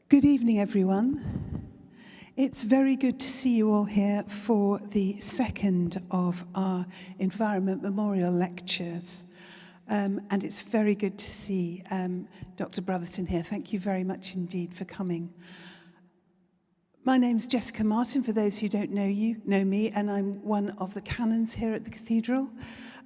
Good evening, everyone. It's very good to see you all here for the second of our Environment Memorial Lectures. And it's very good to see Dr. Brotherton here. Thank you very much indeed for coming. My name's Jessica Martin, for those who don't know me, and I'm one of the canons here at the Cathedral.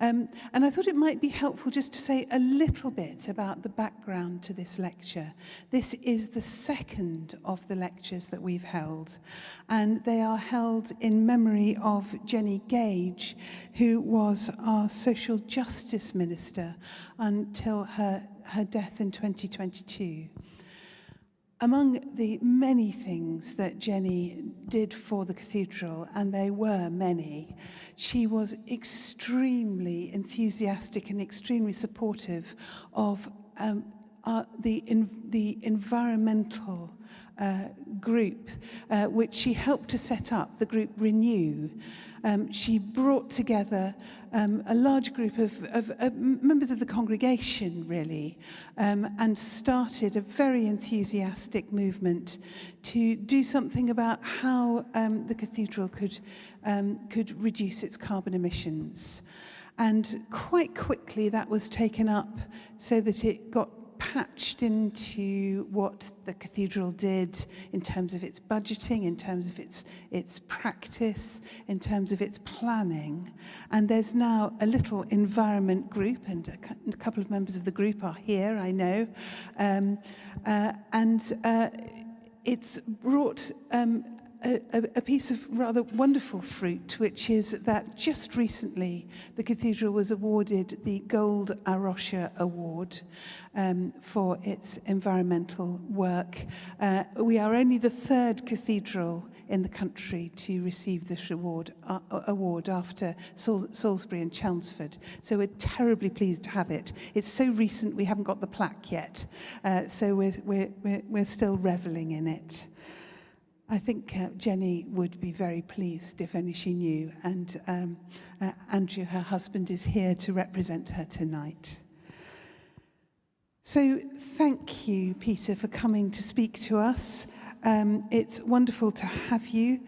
And I thought it might be helpful just to say a little bit about the background to this lecture. This is the second of the lectures that we've held, and they are held in memory of Jenny Gage, who was our social justice minister until her death in 2022. Among the many things that Jenny did for the Cathedral, and they were many, she was extremely enthusiastic and extremely supportive of the environmental group, which she helped to set up, the group Renew. She brought together a large group of members of the congregation, really, and started a very enthusiastic movement to do something about how the Cathedral could reduce its carbon emissions. And quite quickly that was taken up so that it got patched into what the Cathedral did in terms of its budgeting, in terms of its practice, in terms of its planning. And there's now a little environment group, and a couple of members of the group are here, I know. It's brought a piece of rather wonderful fruit, which is that just recently the Cathedral was awarded the Gold Arosha Award for its environmental work. We are only the third cathedral in the country to receive this award after Salisbury and Chelmsford. So we're terribly pleased to have it. It's so recent we haven't got the plaque yet, so we're still reveling in it. I think Jenny would be very pleased if only she knew, and Andrew, her husband, is here to represent her tonight. So thank you, Peter, for coming to speak to us. It's wonderful to have you.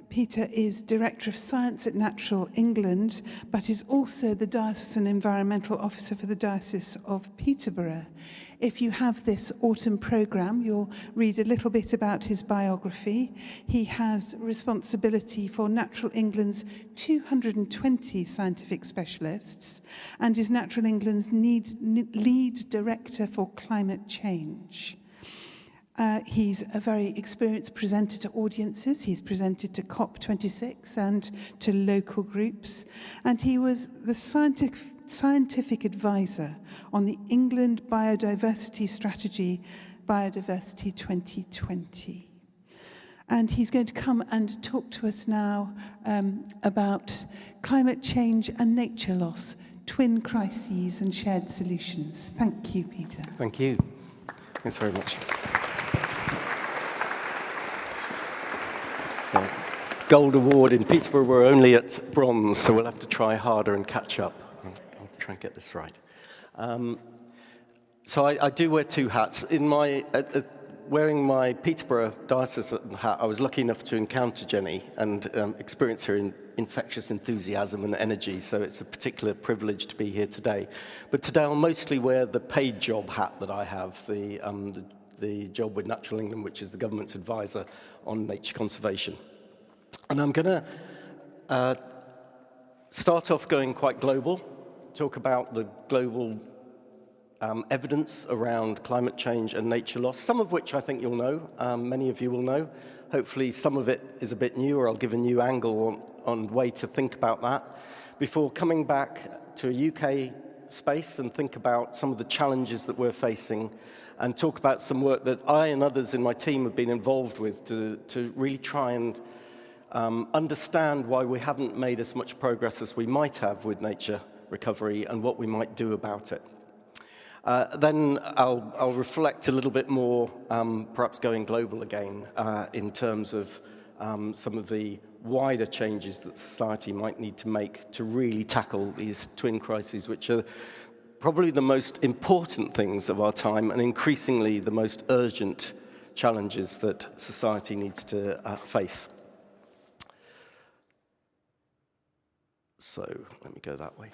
Peter is Director of Science at Natural England, but is also the Diocesan Environmental Officer for the Diocese of Peterborough. If you have this autumn programme, you'll read a little bit about his biography. He has responsibility for Natural England's 220 scientific specialists and is Natural England's lead director for climate change. He's a very experienced presenter to audiences. He's presented to COP26 and to local groups. And he was the scientific advisor on the England Biodiversity Strategy, Biodiversity 2020. And he's going to come and talk to us now about climate change and nature loss, twin crises and shared solutions. Thank you, Peter. Thank you. Thanks very much. Gold award in Peterborough, we're only at bronze, so we'll have to try harder and catch up. I'll try and get this right. So I do wear two hats. In my wearing my Peterborough diocesan hat, I was lucky enough to encounter Jenny and experience her infectious enthusiasm and energy, so it's a particular privilege to be here today. But today I'll mostly wear the paid job hat that I have, the job with Natural England, which is the government's advisor on nature conservation. And I'm going to start off going quite global, talk about the global evidence around climate change and nature loss, some of which I think you'll know, many of you will know. Hopefully some of it is a bit new, or I'll give a new angle on way to think about that, before coming back to a UK space and think about some of the challenges that we're facing, and talk about some work that I and others in my team have been involved with to really try and understand why we haven't made as much progress as we might have with nature recovery and what we might do about it. Then I'll reflect a little bit more, perhaps going global again, in terms of some of the wider changes that society might need to make to really tackle these twin crises, which are probably the most important things of our time and increasingly the most urgent challenges that society needs to face. So let me go that way.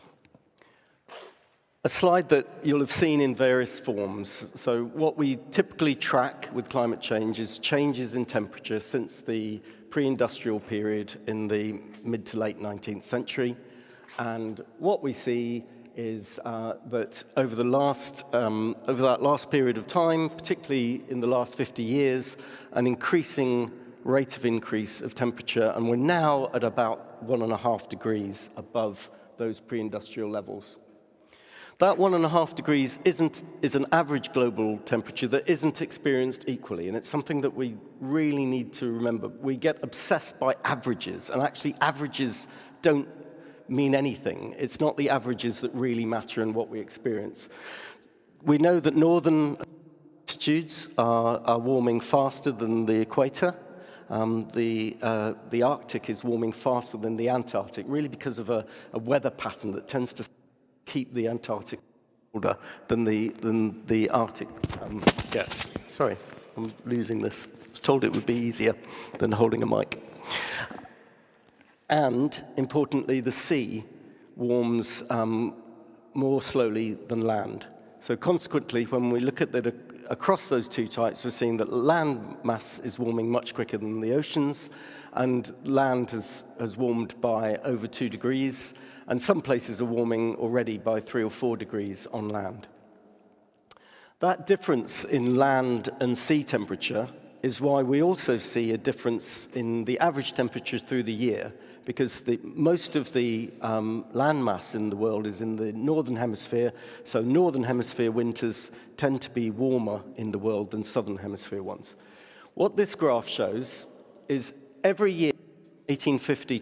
A slide that you'll have seen in various forms. So what we typically track with climate change is changes in temperature since the pre-industrial period in the mid to late 19th century. And what we see is that over that last period of time, particularly in the last 50 years, an increasing rate of increase of temperature, and we're now at about 1.5 degrees above those pre-industrial levels. That 1.5 degrees is an average global temperature that isn't experienced equally, and it's something that we really need to remember. We get obsessed by averages, and actually averages don't mean anything. It's not the averages that really matter in what we experience. We know that northern latitudes are warming faster than the equator. The Arctic is warming faster than the Antarctic, really because of a weather pattern that tends to keep the Antarctic colder than the Arctic gets. Sorry, I'm losing this. I was told it would be easier than holding a mic. And, importantly, the sea warms more slowly than land. So consequently, when we look at that across those two types, we're seeing that land mass is warming much quicker than the oceans, and land has warmed by over 2 degrees, and some places are warming already by 3 or 4 degrees on land. That difference in land and sea temperature is why we also see a difference in the average temperature through the year, because most of the land mass in the world is in the northern hemisphere, so northern hemisphere winters tend to be warmer in the world than southern hemisphere ones. What this graph shows is every year, 1850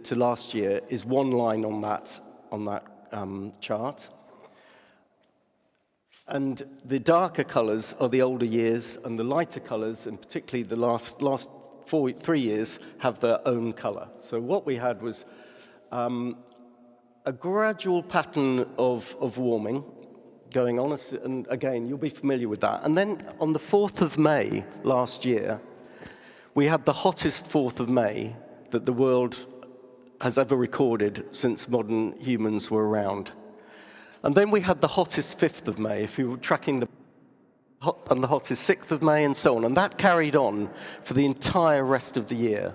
to last year, is one line on that chart. And the darker colors are the older years, and the lighter colors, and particularly the last 3 years, have their own color. So what we had was a gradual pattern of warming going on, and again, you'll be familiar with that. And then on the 4th of May last year, we had the hottest 4th of May that the world has ever recorded since modern humans were around. And then we had the hottest 5th of May, if you were tracking and the hottest 6th of May, and so on. And that carried on for the entire rest of the year.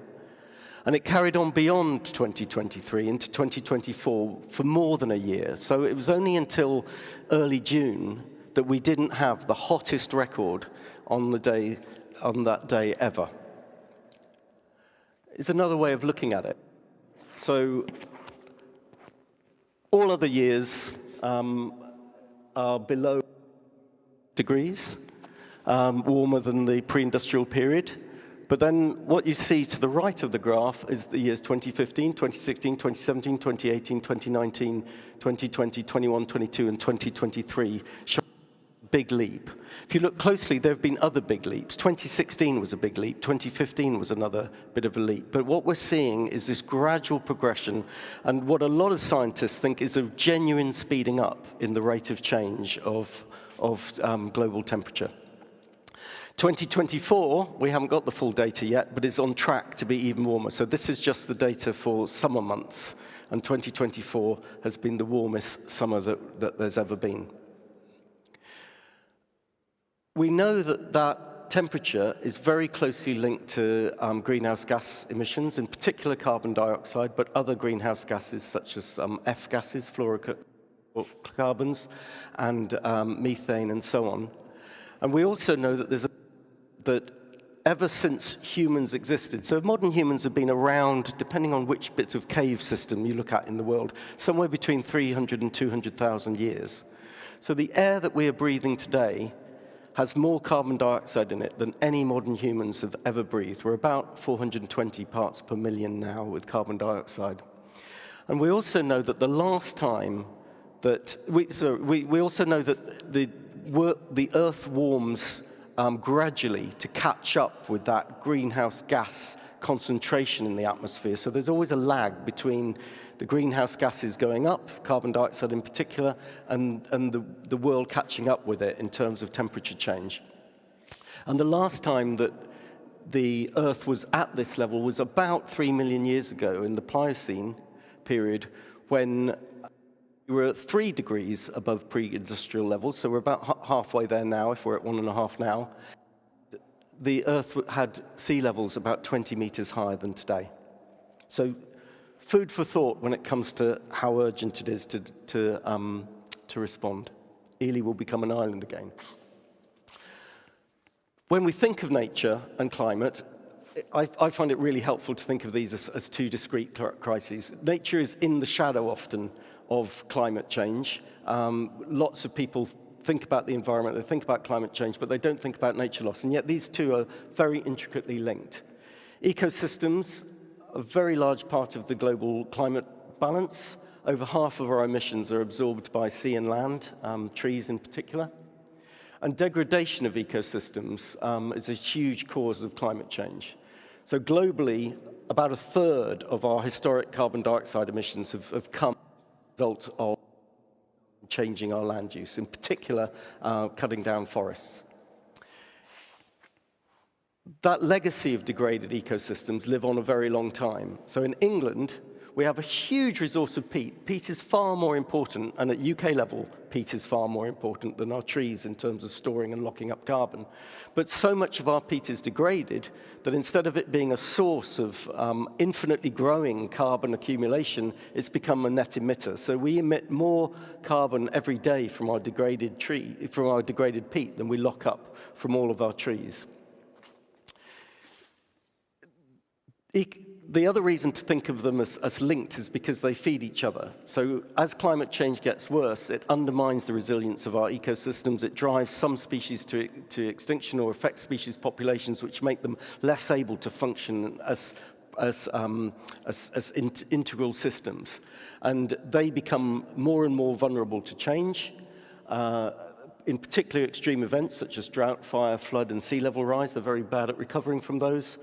And it carried on beyond 2023 into 2024 for more than a year. So it was only until early June that we didn't have the hottest record on that day ever. It's another way of looking at it. So all other years are below degrees, warmer than the pre-industrial period. But then what you see to the right of the graph is the years 2015, 2016, 2017, 2018, 2019, 2020, 21, 22, and 2023 show a big leap. If you look closely, there have been other big leaps. 2016 was a big leap. 2015 was another bit of a leap. But what we're seeing is this gradual progression, and what a lot of scientists think is a genuine speeding up in the rate of change of global temperature. 2024, we haven't got the full data yet, but it's on track to be even warmer. So this is just the data for summer months, and 2024 has been the warmest summer that there's ever been. We know that temperature is very closely linked to greenhouse gas emissions, in particular carbon dioxide, but other greenhouse gases such as F gases, fluorocarbons, and methane, and so on. And we also know that that ever since humans existed, so modern humans have been around, depending on which bit of cave system you look at in the world, somewhere between 300 and 200,000 years. So the air that we are breathing today has more carbon dioxide in it than any modern humans have ever breathed. We're about 420 parts per million now with carbon dioxide. And we also know that the last time we also know that the Earth warms gradually to catch up with that greenhouse gas concentration in the atmosphere. So there's always a lag between the greenhouse gases going up, carbon dioxide in particular, and the world catching up with it in terms of temperature change. And the last time that the Earth was at this level was about 3 million years ago in the Pliocene period, when we were at 3 degrees above pre-industrial levels, so we're about halfway there now, if we're at 1.5 now. The Earth had sea levels about 20 meters higher than today. So food for thought when it comes to how urgent it is to respond. Ely will become an island again. When we think of nature and climate, I find it really helpful to think of these as 2 discrete crises. Nature is in the shadow often of climate change. Lots of people think about the environment, they think about climate change, but they don't think about nature loss, and yet these 2 are very intricately linked. Ecosystems, a very large part of the global climate balance. Over half of our emissions are absorbed by sea and land, trees in particular. And degradation of ecosystems is a huge cause of climate change. So globally, about 1/3 of our historic carbon dioxide emissions have come as a result of changing our land use, in particular, cutting down forests. That legacy of degraded ecosystems live on a very long time. So in England, we have a huge resource of peat. Peat is far more important, and at UK level, peat is far more important than our trees in terms of storing and locking up carbon. But so much of our peat is degraded that instead of it being a source of infinitely growing carbon accumulation, it's become a net emitter. So we emit more carbon every day from our degraded peat than we lock up from all of our trees. The other reason to think of them as linked is because they feed each other. So as climate change gets worse, it undermines the resilience of our ecosystems. It drives some species to extinction or affects species populations, which make them less able to function as integral systems. And they become more and more vulnerable to change. In particular, extreme events such as drought, fire, flood, and sea level rise, they're very bad at recovering from those.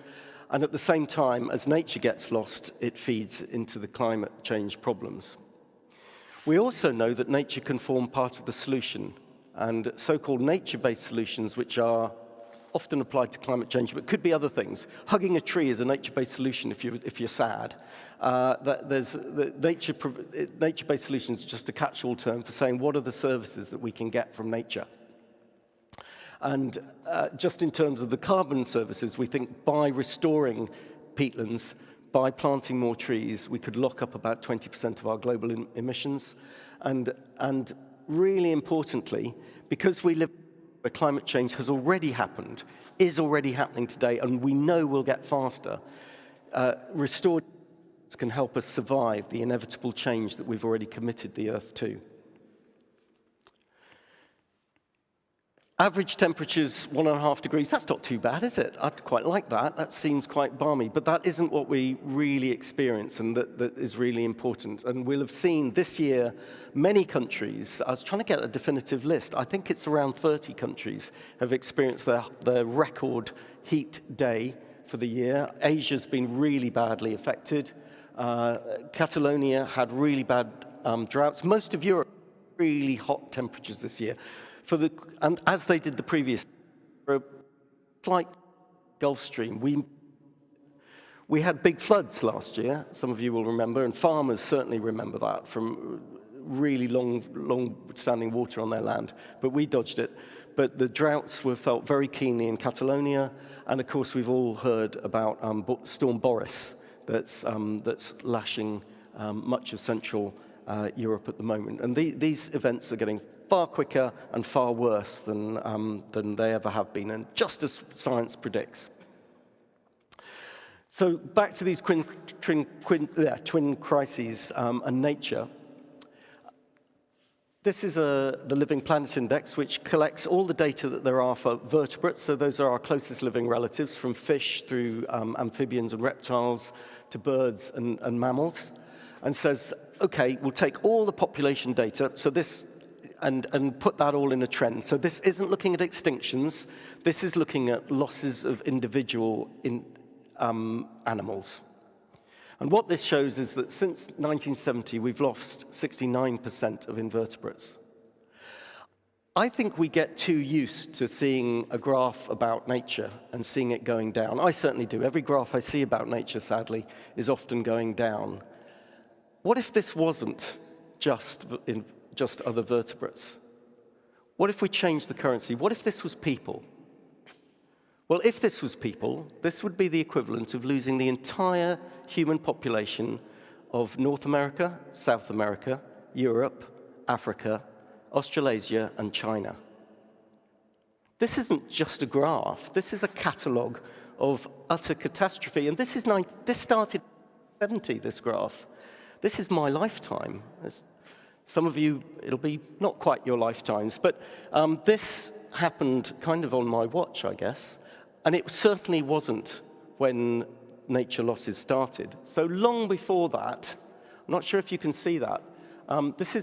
And at the same time, as nature gets lost, it feeds into the climate change problems. We also know that nature can form part of the solution, and so-called nature-based solutions, which are often applied to climate change, but could be other things. Hugging a tree is a nature-based solution if you're sad. Nature-based solutions is just a catch-all term for saying what are the services that we can get from nature. And just in terms of the carbon services, we think by restoring peatlands, by planting more trees, we could lock up about 20% of our global emissions. And really importantly, because we live where climate change has already happened, is already happening today, and we know will get faster, restored can help us survive the inevitable change that we've already committed the Earth to. Average temperatures, 1.5 degrees, that's not too bad, is it? I'd quite like that. That seems quite balmy, but that isn't what we really experience, and that is really important. And we'll have seen this year many countries, I was trying to get a definitive list, I think it's around 30 countries have experienced their record heat day for the year. Asia's been really badly affected. Catalonia had really bad droughts. Most of Europe, really hot temperatures this year. And as they did the previous, for a slight Gulf Stream, we had big floods last year, some of you will remember, and farmers certainly remember that from really long-standing water on their land, but we dodged it. But the droughts were felt very keenly in Catalonia, and of course we've all heard about Storm Boris that's lashing much of Central Europe at the moment. And these events are getting far quicker and far worse than they ever have been, and just as science predicts. So back to these twin crises and nature. This is the Living Planet Index, which collects all the data that there are for vertebrates. So those are our closest living relatives, from fish through amphibians and reptiles to birds and mammals, and says okay, we'll take all the population data, so this, and put that all in a trend. So this isn't looking at extinctions, this is looking at losses of individual animals. And what this shows is that since 1970, we've lost 69% of invertebrates. I think we get too used to seeing a graph about nature and seeing it going down. I certainly do. Every graph I see about nature, sadly, is often going down. What if this wasn't just other vertebrates? What if we changed the currency? What if this was people? Well, if this was people, this would be the equivalent of losing the entire human population of North America, South America, Europe, Africa, Australasia, and China. This isn't just a graph. This is a catalogue of utter catastrophe. And this started in 1970, this graph. This is my lifetime. Some of you, it'll be not quite your lifetimes, but this happened kind of on my watch, I guess. And it certainly wasn't when nature losses started. So long before that, I'm not sure if you can see that, this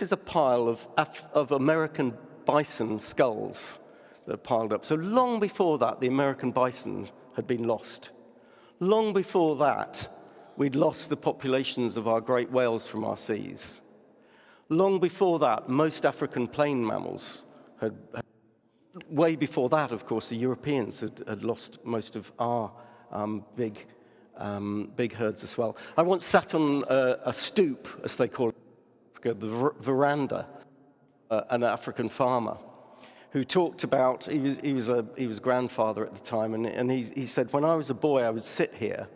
is a pile of American bison skulls that are piled up. So long before that, the American bison had been lost. Long before that, we'd lost the populations of our great whales from our seas. Long before that, most African plain mammals had way before that, of course, the Europeans had lost most of our big herds as well. I once sat on a stoop, as they call it, the veranda, an African farmer who talked about, he was grandfather at the time, and he said, when I was a boy, I would sit here,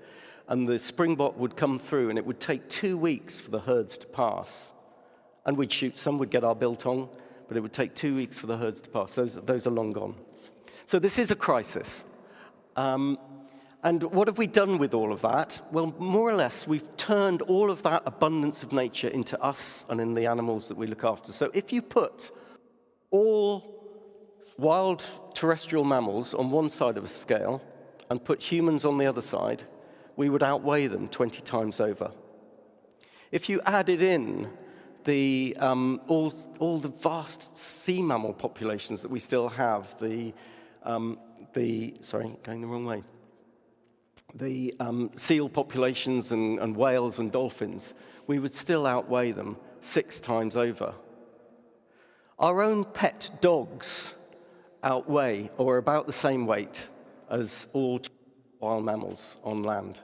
and the springbok would come through, and it would take 2 weeks for the herds to pass. And we'd shoot, some would get our biltong, but it would take 2 weeks for the herds to pass. Those are long gone. So this is a crisis. And what have we done with all of that? Well, more or less, we've turned all of that abundance of nature into us and in the animals that we look after. So if you put all wild terrestrial mammals on one side of a scale and put humans on the other side, we would outweigh them 20 times over. If you added in all the vast sea mammal populations that we still have, the seal populations and whales and dolphins, we would still outweigh them 6 times over. Our own pet dogs outweigh, or are about the same weight as all wild mammals on land.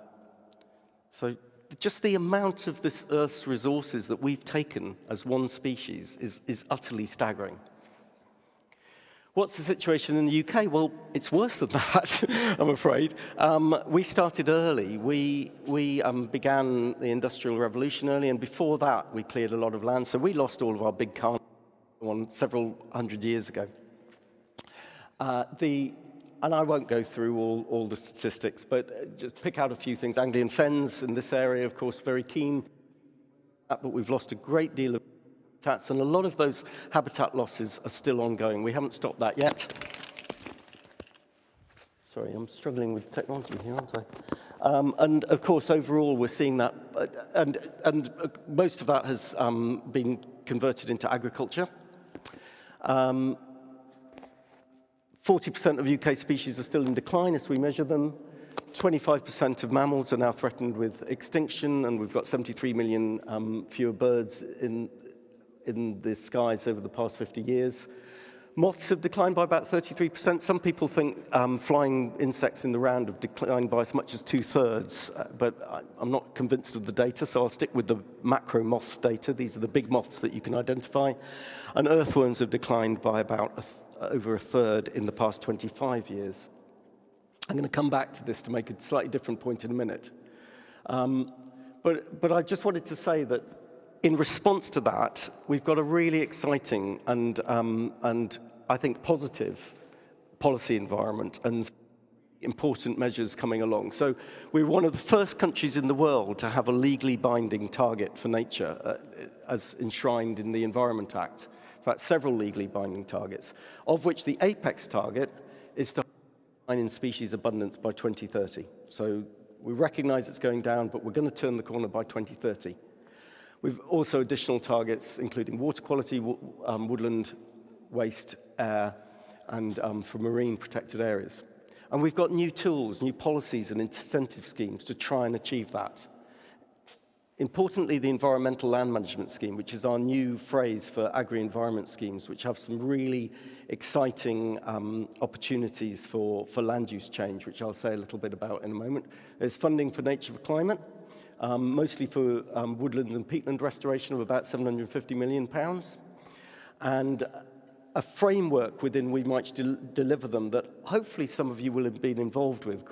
So just the amount of this Earth's resources that we've taken as one species is utterly staggering. What's the situation in the UK? Well, it's worse than that, I'm afraid. We started early. We began the Industrial Revolution early, and before that, we cleared a lot of land. So we lost all of our big carnivores several hundred years ago. And I won't go through all the statistics, but just pick out a few things. Anglian fens in this area, of course, very keen, but we've lost a great deal of habitats, and a lot of those habitat losses are still ongoing. We haven't stopped that yet. Sorry, I'm struggling with technology here, aren't I? And of course, overall, we're seeing that, and most of that has been converted into agriculture. 40% of UK species are still in decline as we measure them. 25% of mammals are now threatened with extinction, and we've got 73 million fewer birds in the skies over the past 50 years. Moths have declined by about 33%. Some people think flying insects in the round have declined by as much as 2/3, but I'm not convinced of the data, so I'll stick with the macro moths data. These are the big moths that you can identify. And earthworms have declined by about over 1/3 in the past 25 years. I'm going to come back to this to make a slightly different point in a minute. But I just wanted to say that in response to that, we've got a really exciting and I think positive policy environment and important measures coming along. So we're one of the first countries in the world to have a legally binding target for nature as enshrined in the Environment Act. In fact, several legally binding targets, of which the apex target is to decline in species abundance by 2030. So we recognize it's going down, but we're going to turn the corner by 2030. We've also additional targets, including water quality, woodland waste, air, and for marine protected areas. And we've got new tools, new policies and incentive schemes to try and achieve that. Importantly, the Environmental Land Management Scheme, which is our new phrase for agri-environment schemes, which have some really exciting opportunities for land use change, which I'll say a little bit about in a moment. There's funding for Nature for Climate, mostly for woodland and peatland restoration of about £750 million, and a framework within we might deliver them that hopefully some of you will have been involved with,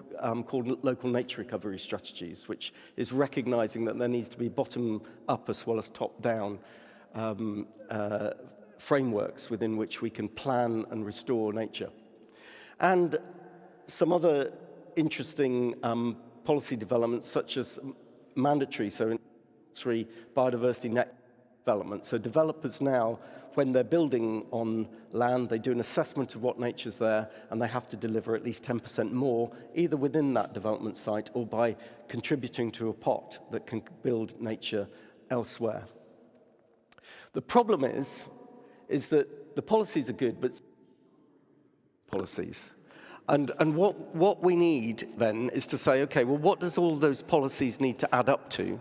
called local nature recovery strategies, which is recognizing that there needs to be bottom-up as well as top-down frameworks within which we can plan and restore nature. And some other interesting policy developments, such as mandatory, so biodiversity net development. So developers now, when they're building on land, they do an assessment of what nature's there, and they have to deliver at least 10% more, either within that development site or by contributing to a pot that can build nature elsewhere. The problem is that the policies are good, but policies. And what we need then is to say, okay, well, what does all those policies need to add up to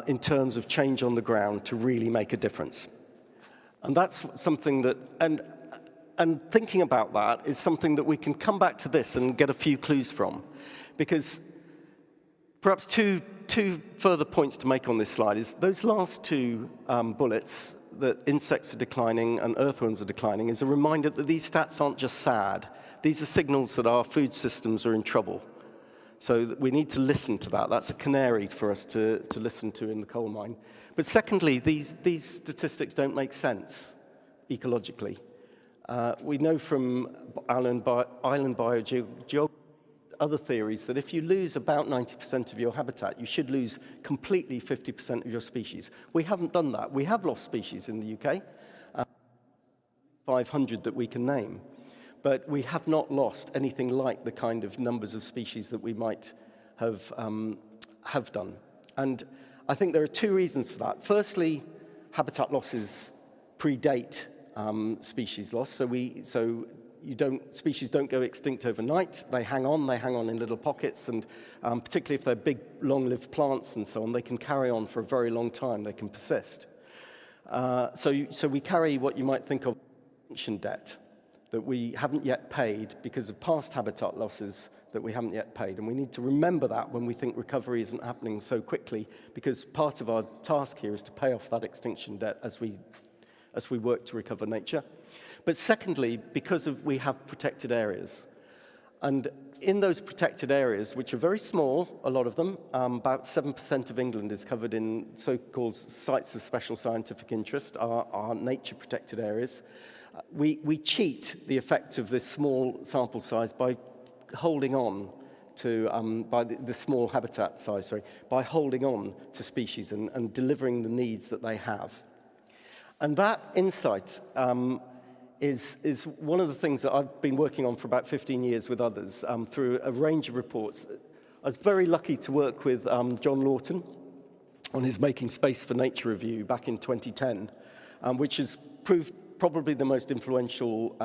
in terms of change on the ground to really make a difference? And that's something that, and thinking about that is something that we can come back to this and get a few clues from. Because perhaps two further points to make on this slide is those last two bullets, that insects are declining and earthworms are declining, is a reminder that these stats aren't just sad. These are signals that our food systems are in trouble. So we need to listen to that. That's a canary for us to listen to in the coal mine. But secondly, these statistics don't make sense ecologically. We know from island biogeography, other theories, that if you lose about 90% of your habitat, you should lose completely 50% of your species. We haven't done that. We have lost species in the UK, 500 that we can name. But we have not lost anything like the kind of numbers of species that we might have done. And I think there are two reasons for that. Firstly, habitat losses predate species loss. So species don't go extinct overnight. They hang on in little pockets, and particularly if they're big, long-lived plants and so on, they can carry on for a very long time. They can persist. So we carry what you might think of as extinction debt that we haven't yet paid because of past habitat losses that we haven't yet paid. And we need to remember that when we think recovery isn't happening so quickly, because part of our task here is to pay off that extinction debt as we work to recover nature. But secondly, because we have protected areas. And in those protected areas, which are very small, a lot of them, about 7% of England is covered in so-called sites of special scientific interest, our nature protected areas. We cheat the effect of this small sample size by holding on to, by the small habitat size, by holding on to species and delivering the needs that they have. And that insight is one of the things that I've been working on for about 15 years with others through a range of reports. I was very lucky to work with John Lawton on his Making Space for Nature review back in 2010, which has proved probably the most influential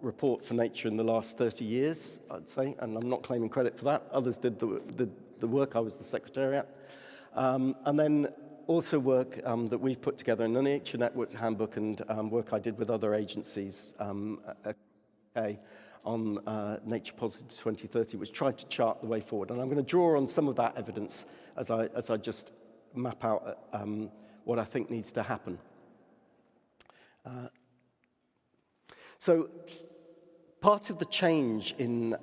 report for nature in the last 30 years, I'd say, and I'm not claiming credit for that. Others did the work. I was the secretariat. And then also work that we've put together in the Nature Network Handbook and work I did with other agencies on Nature Positive 2030, which tried to chart the way forward. And I'm going to draw on some of that evidence as I just map out what I think needs to happen. So part of the change in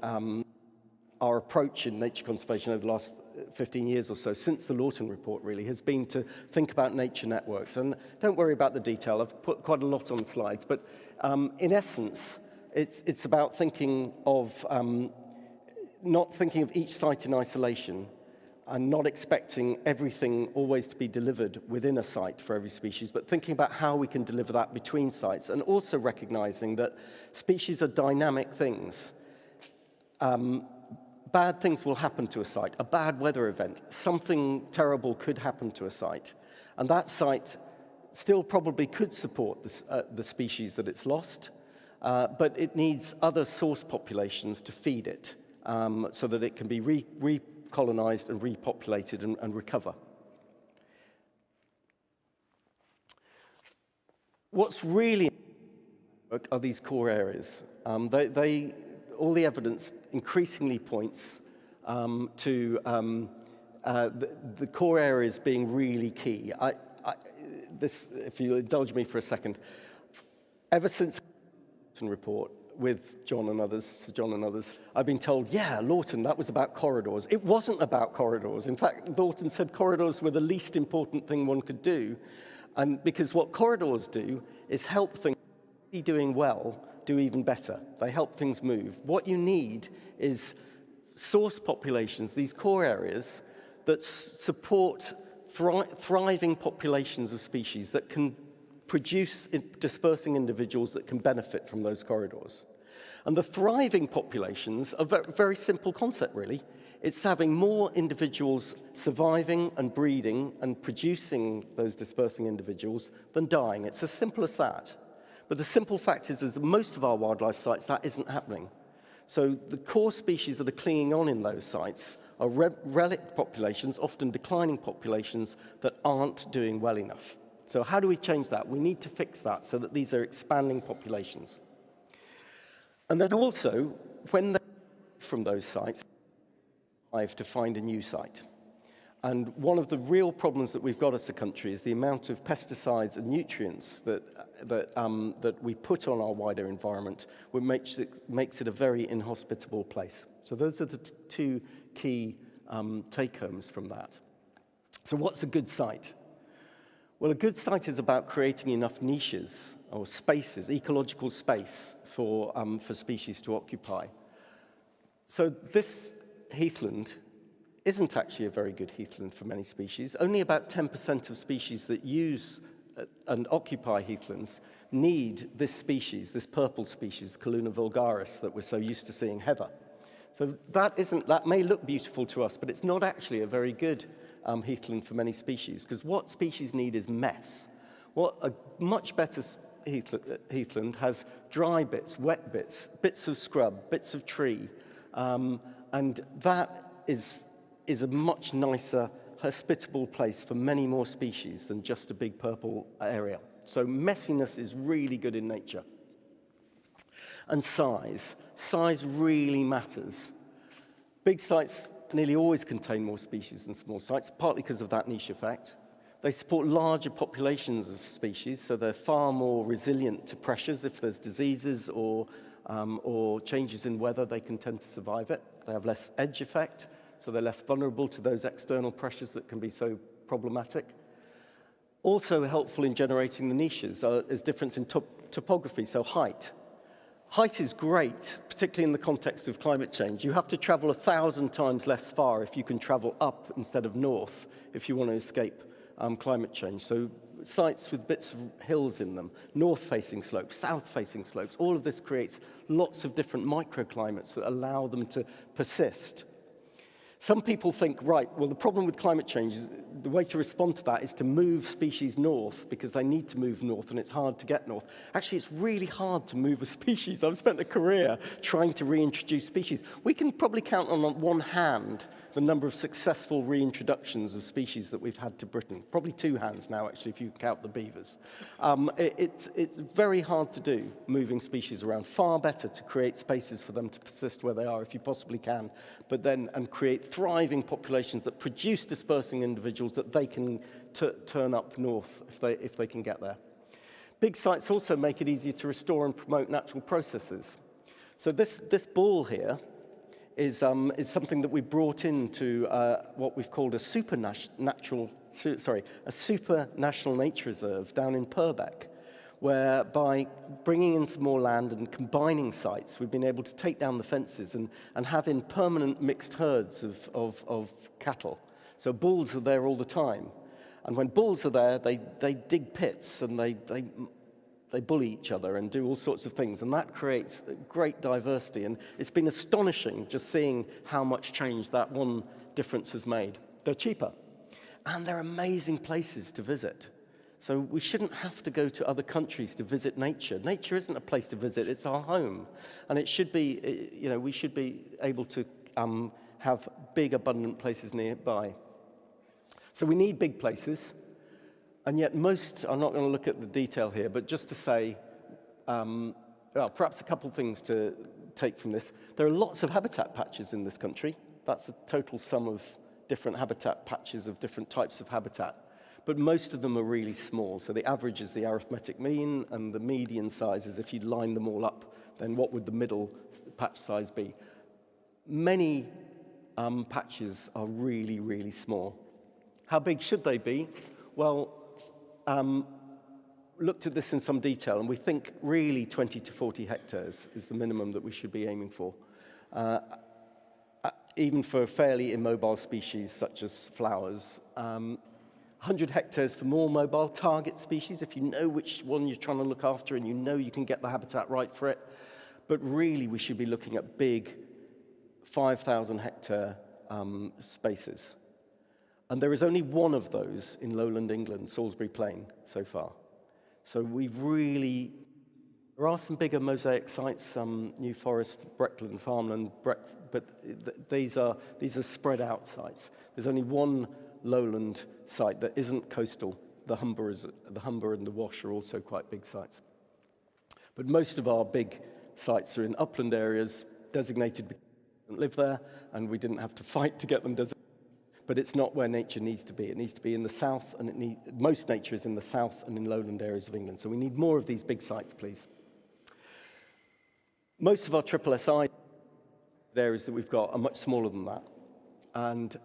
our approach in nature conservation over the last 15 years or so, since the Lawton report really, has been to think about nature networks. And don't worry about the detail, I've put quite a lot on slides, but in essence, it's about thinking of, not thinking of each site in isolation, and not expecting everything always to be delivered within a site for every species, but thinking about how we can deliver that between sites, and also recognizing that species are dynamic things. Bad things will happen to a site, a bad weather event, something terrible could happen to a site. And that site still probably could support the species that it's lost, but it needs other source populations to feed it so that it can be recolonized and repopulated and recover. What's really are these core areas. All the evidence increasingly points to the core areas being really key. If you indulge me for a second, ever since the report with John and others, I've been told, yeah, Lawton, that was about corridors. It wasn't about corridors. In fact, Lawton said corridors were the least important thing one could do, and because what corridors do is help things doing well do even better. They help things move. What you need is source populations, these core areas, that support thriving populations of species that can produce dispersing individuals that can benefit from those corridors. And the thriving populations are a very simple concept, really. It's having more individuals surviving and breeding and producing those dispersing individuals than dying. It's as simple as that. But the simple fact is that most of our wildlife sites, that isn't happening. So the core species that are clinging on in those sites are relic populations, often declining populations, that aren't doing well enough. So how do we change that? We need to fix that so that these are expanding populations. And then also, when they're from those sites, to find a new site. And one of the real problems that we've got as a country is the amount of pesticides and nutrients that we put on our wider environment, which makes it a very inhospitable place. So those are the two key take-homes from that. So what's a good site? Well, a good site is about creating enough niches or spaces, ecological space for species to occupy. So this heathland isn't actually a very good heathland for many species. Only about 10% of species that use and occupy heathlands need this species, this purple species, Calluna vulgaris, that we're so used to seeing heather. So that may look beautiful to us, but it's not actually a very good heathland for many species, because what species need is mess. What a much better heathland has dry bits, wet bits, bits of scrub, bits of tree, and that is a much nicer, hospitable place for many more species than just a big purple area. So messiness is really good in nature. And size. Size really matters. Big sites nearly always contain more species than small sites, partly because of that niche effect. They support larger populations of species, so they're far more resilient to pressures. If there's diseases or changes in weather, they can tend to survive it. They have less edge effect, so they're less vulnerable to those external pressures that can be so problematic. Also helpful in generating the niches is difference in topography, so height. Height is great, particularly in the context of climate change. You have to travel 1,000 times less far if you can travel up instead of north if you want to escape climate change. So sites with bits of hills in them, north-facing slopes, south-facing slopes, all of this creates lots of different microclimates that allow them to persist. Some people think, right, well, the problem with climate change is the way to respond to that is to move species north because they need to move north and it's hard to get north. Actually, it's really hard to move a species. I've spent a career trying to reintroduce species. We can probably count on one hand the number of successful reintroductions of species that we've had to Britain. Probably two hands now, actually, if you count the beavers. It's very hard to do, moving species around. Far better to create spaces for them to persist where they are, if you possibly can, and create thriving populations that produce dispersing individuals that they can turn up north if they can get there. Big sites also make it easier to restore and promote natural processes. So this ball here is something that we brought into what we've called a supranational nature reserve down in Purbeck, where by bringing in some more land and combining sites, we've been able to take down the fences and have in permanent mixed herds of cattle. So bulls are there all the time. And when bulls are there, they dig pits and they bully each other and do all sorts of things, and that creates great diversity. And it's been astonishing just seeing how much change that one difference has made. They're cheaper. and they're amazing places to visit. So we shouldn't have to go to other countries to visit nature. Nature isn't a place to visit, it's our home. And it should be, we should be able to have big, abundant places nearby. So we need big places, and yet most, I'm not going to look at the detail here, but just to say, well, perhaps a couple things to take from this. There are lots of habitat patches in this country. That's a total sum of different habitat patches of different types of habitat. But most of them are really small. So the average is the arithmetic mean, and the median size is, if you line them all up, then what would the middle patch size be? Many patches are really, really small. How big should they be? Well, looked at this in some detail, and we think really 20 to 40 hectares is the minimum that we should be aiming for. Even for fairly immobile species such as flowers. 100 hectares for more mobile target species, if you know which one you're trying to look after and you know you can get the habitat right for it. But really, we should be looking at big 5,000 hectare spaces. And there is only one of those in lowland England, Salisbury Plain, so far. So we've really, there are some bigger mosaic sites, New Forest, Breckland, Farmland, but these are spread out sites. There's only one lowland site that isn't coastal. The Humber and the Wash are also quite big sites. But most of our big sites are in upland areas, designated because we don't live there, and we didn't have to fight to get them designated. But it's not where nature needs to be. It needs to be in the south, and most nature is in the south and in lowland areas of England. So we need more of these big sites, please. Most of our SSSI areas that we've got are much smaller than that. And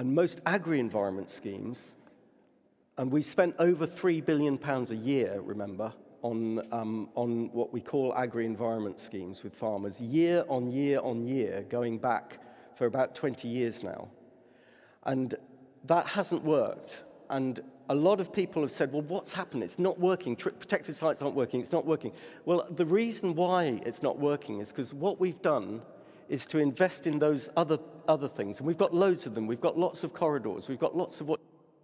most agri-environment schemes, and we've spent over £3 billion a year, remember, on what we call agri-environment schemes with farmers, year on year on year, going back for about 20 years now. And that hasn't worked. And a lot of people have said, well, what's happened? It's not working. Protected sites aren't working. It's not working. Well, the reason why it's not working is because what we've done is to invest in those other things. And we've got loads of them. We've got lots of corridors. We've got lots of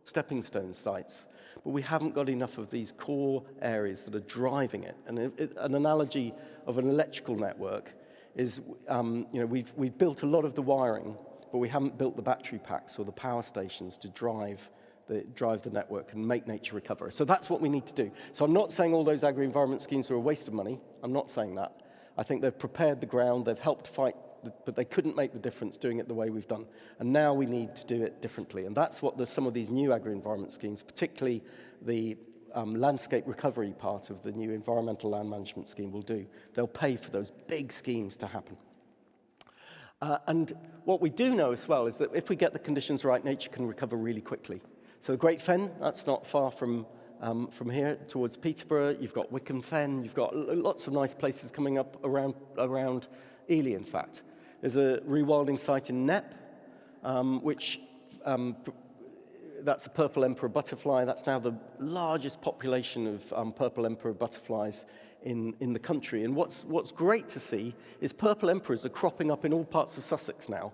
stepping stone sites. But we haven't got enough of these core areas that are driving it. And an analogy of an electrical network is, we've built a lot of the wiring, but we haven't built the battery packs or the power stations to drive the network and make nature recover. So that's what we need to do. So I'm not saying all those agri-environment schemes are a waste of money. I'm not saying that. I think they've prepared the ground, they've helped fight, but they couldn't make the difference doing it the way we've done. And now we need to do it differently. And that's what some of these new agri-environment schemes, particularly the landscape recovery part of the new environmental land management scheme, will do. They'll pay for those big schemes to happen. And what we do know as well is that if we get the conditions right, nature can recover really quickly. So the Great Fen, that's not far from here towards Peterborough. You've got Wickham Fen. You've got lots of nice places coming up around Ely, in fact. There's a rewilding site in Knepp, which that's a purple emperor butterfly. That's now the largest population of purple emperor butterflies in the country. And what's great to see is purple emperors are cropping up in all parts of Sussex now.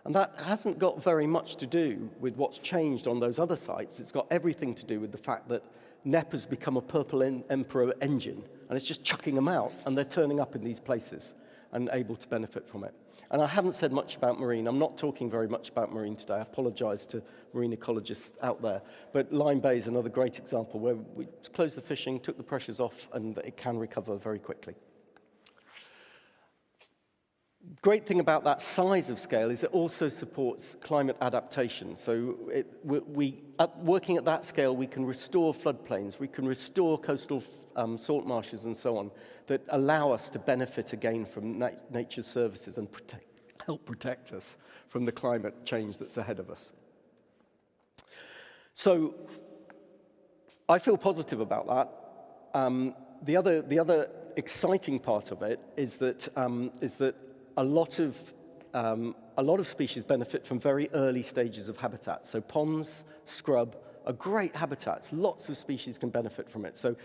And that hasn't got very much to do with what's changed on those other sites. It's got everything to do with the fact that Knepp has become a purple emperor engine, and it's just chucking them out, and they're turning up in these places and able to benefit from it. And I haven't said much about marine. I'm not talking very much about marine today. I apologize to marine ecologists out there. But Lyme Bay is another great example where we closed the fishing, took the pressures off, and it can recover very quickly. Great thing about that size of scale is it also supports climate adaptation. So working at that scale, we can restore floodplains, we can restore coastal salt marshes and so on, that allow us to benefit again from nature's services and help protect us from the climate change that's ahead of us. So I feel positive about that. The other exciting part of it is that a lot of species benefit from very early stages of habitat. So ponds, scrub are great habitats. Lots of species can benefit from it. So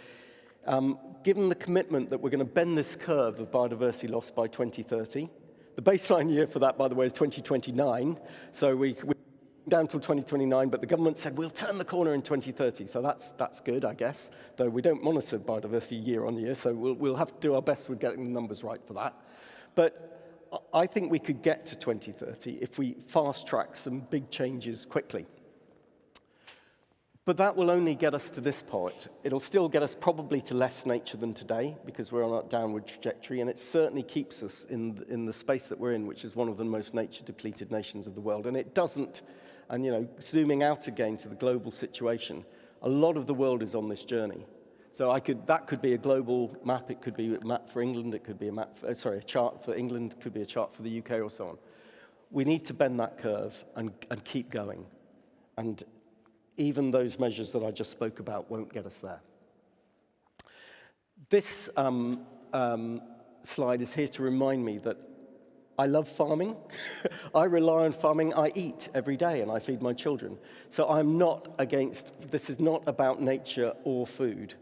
given the commitment that we're going to bend this curve of biodiversity loss by 2030, the baseline year for that, by the way, is 2029. So we're down till 2029, but the government said we'll turn the corner in 2030. So that's good, I guess, though we don't monitor biodiversity year on year, so we'll have to do our best with getting the numbers right for that. But I think we could get to 2030 if we fast-track some big changes quickly. But that will only get us to this point. It'll still get us probably to less nature than today, because we're on a downward trajectory, and it certainly keeps us in the space that we're in, which is one of the most nature-depleted nations of the world. And it doesn't, and zooming out again to the global situation, a lot of the world is on this journey. So that could be a global map, it could be a map for England, it could be a chart for England, it could be a chart for the UK or so on. We need to bend that curve and keep going. And even those measures that I just spoke about won't get us there. This slide is here to remind me that I love farming. I rely on farming. I eat every day and I feed my children. So I'm not against, this is not about nature or food.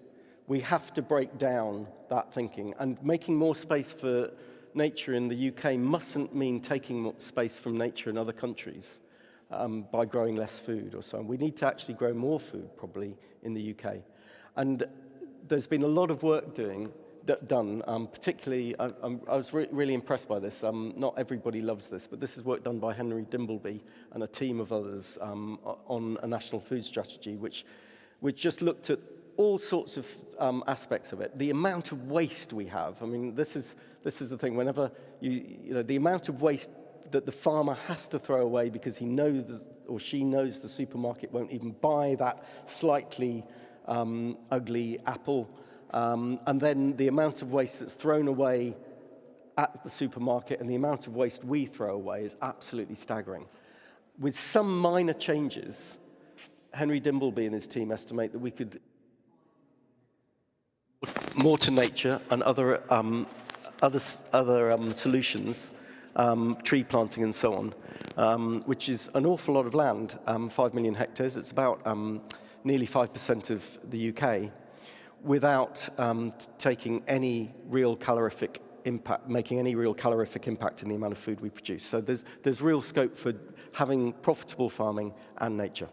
We have to break down that thinking, and making more space for nature in the UK mustn't mean taking more space from nature in other countries. By growing less food or so on. We need to actually grow more food, probably, in the UK. And there's been a lot of work done, particularly, I was really impressed by this. Not everybody loves this, but this is work done by Henry Dimbleby and a team of others on a national food strategy, which just looked at all sorts of aspects of it. The amount of waste we have, I mean, this is the thing, whenever the amount of waste that the farmer has to throw away because he knows or she knows the supermarket won't even buy that slightly ugly apple. And then the amount of waste that's thrown away at the supermarket and the amount of waste we throw away is absolutely staggering. With some minor changes, Henry Dimbleby and his team estimate that we could more to nature and other solutions, tree planting and so on, which is an awful lot of land, 5 million hectares. It's about nearly 5% of the UK, without taking any real calorific impact, making any real calorific impact in the amount of food we produce. So there's real scope for having profitable farming and nature.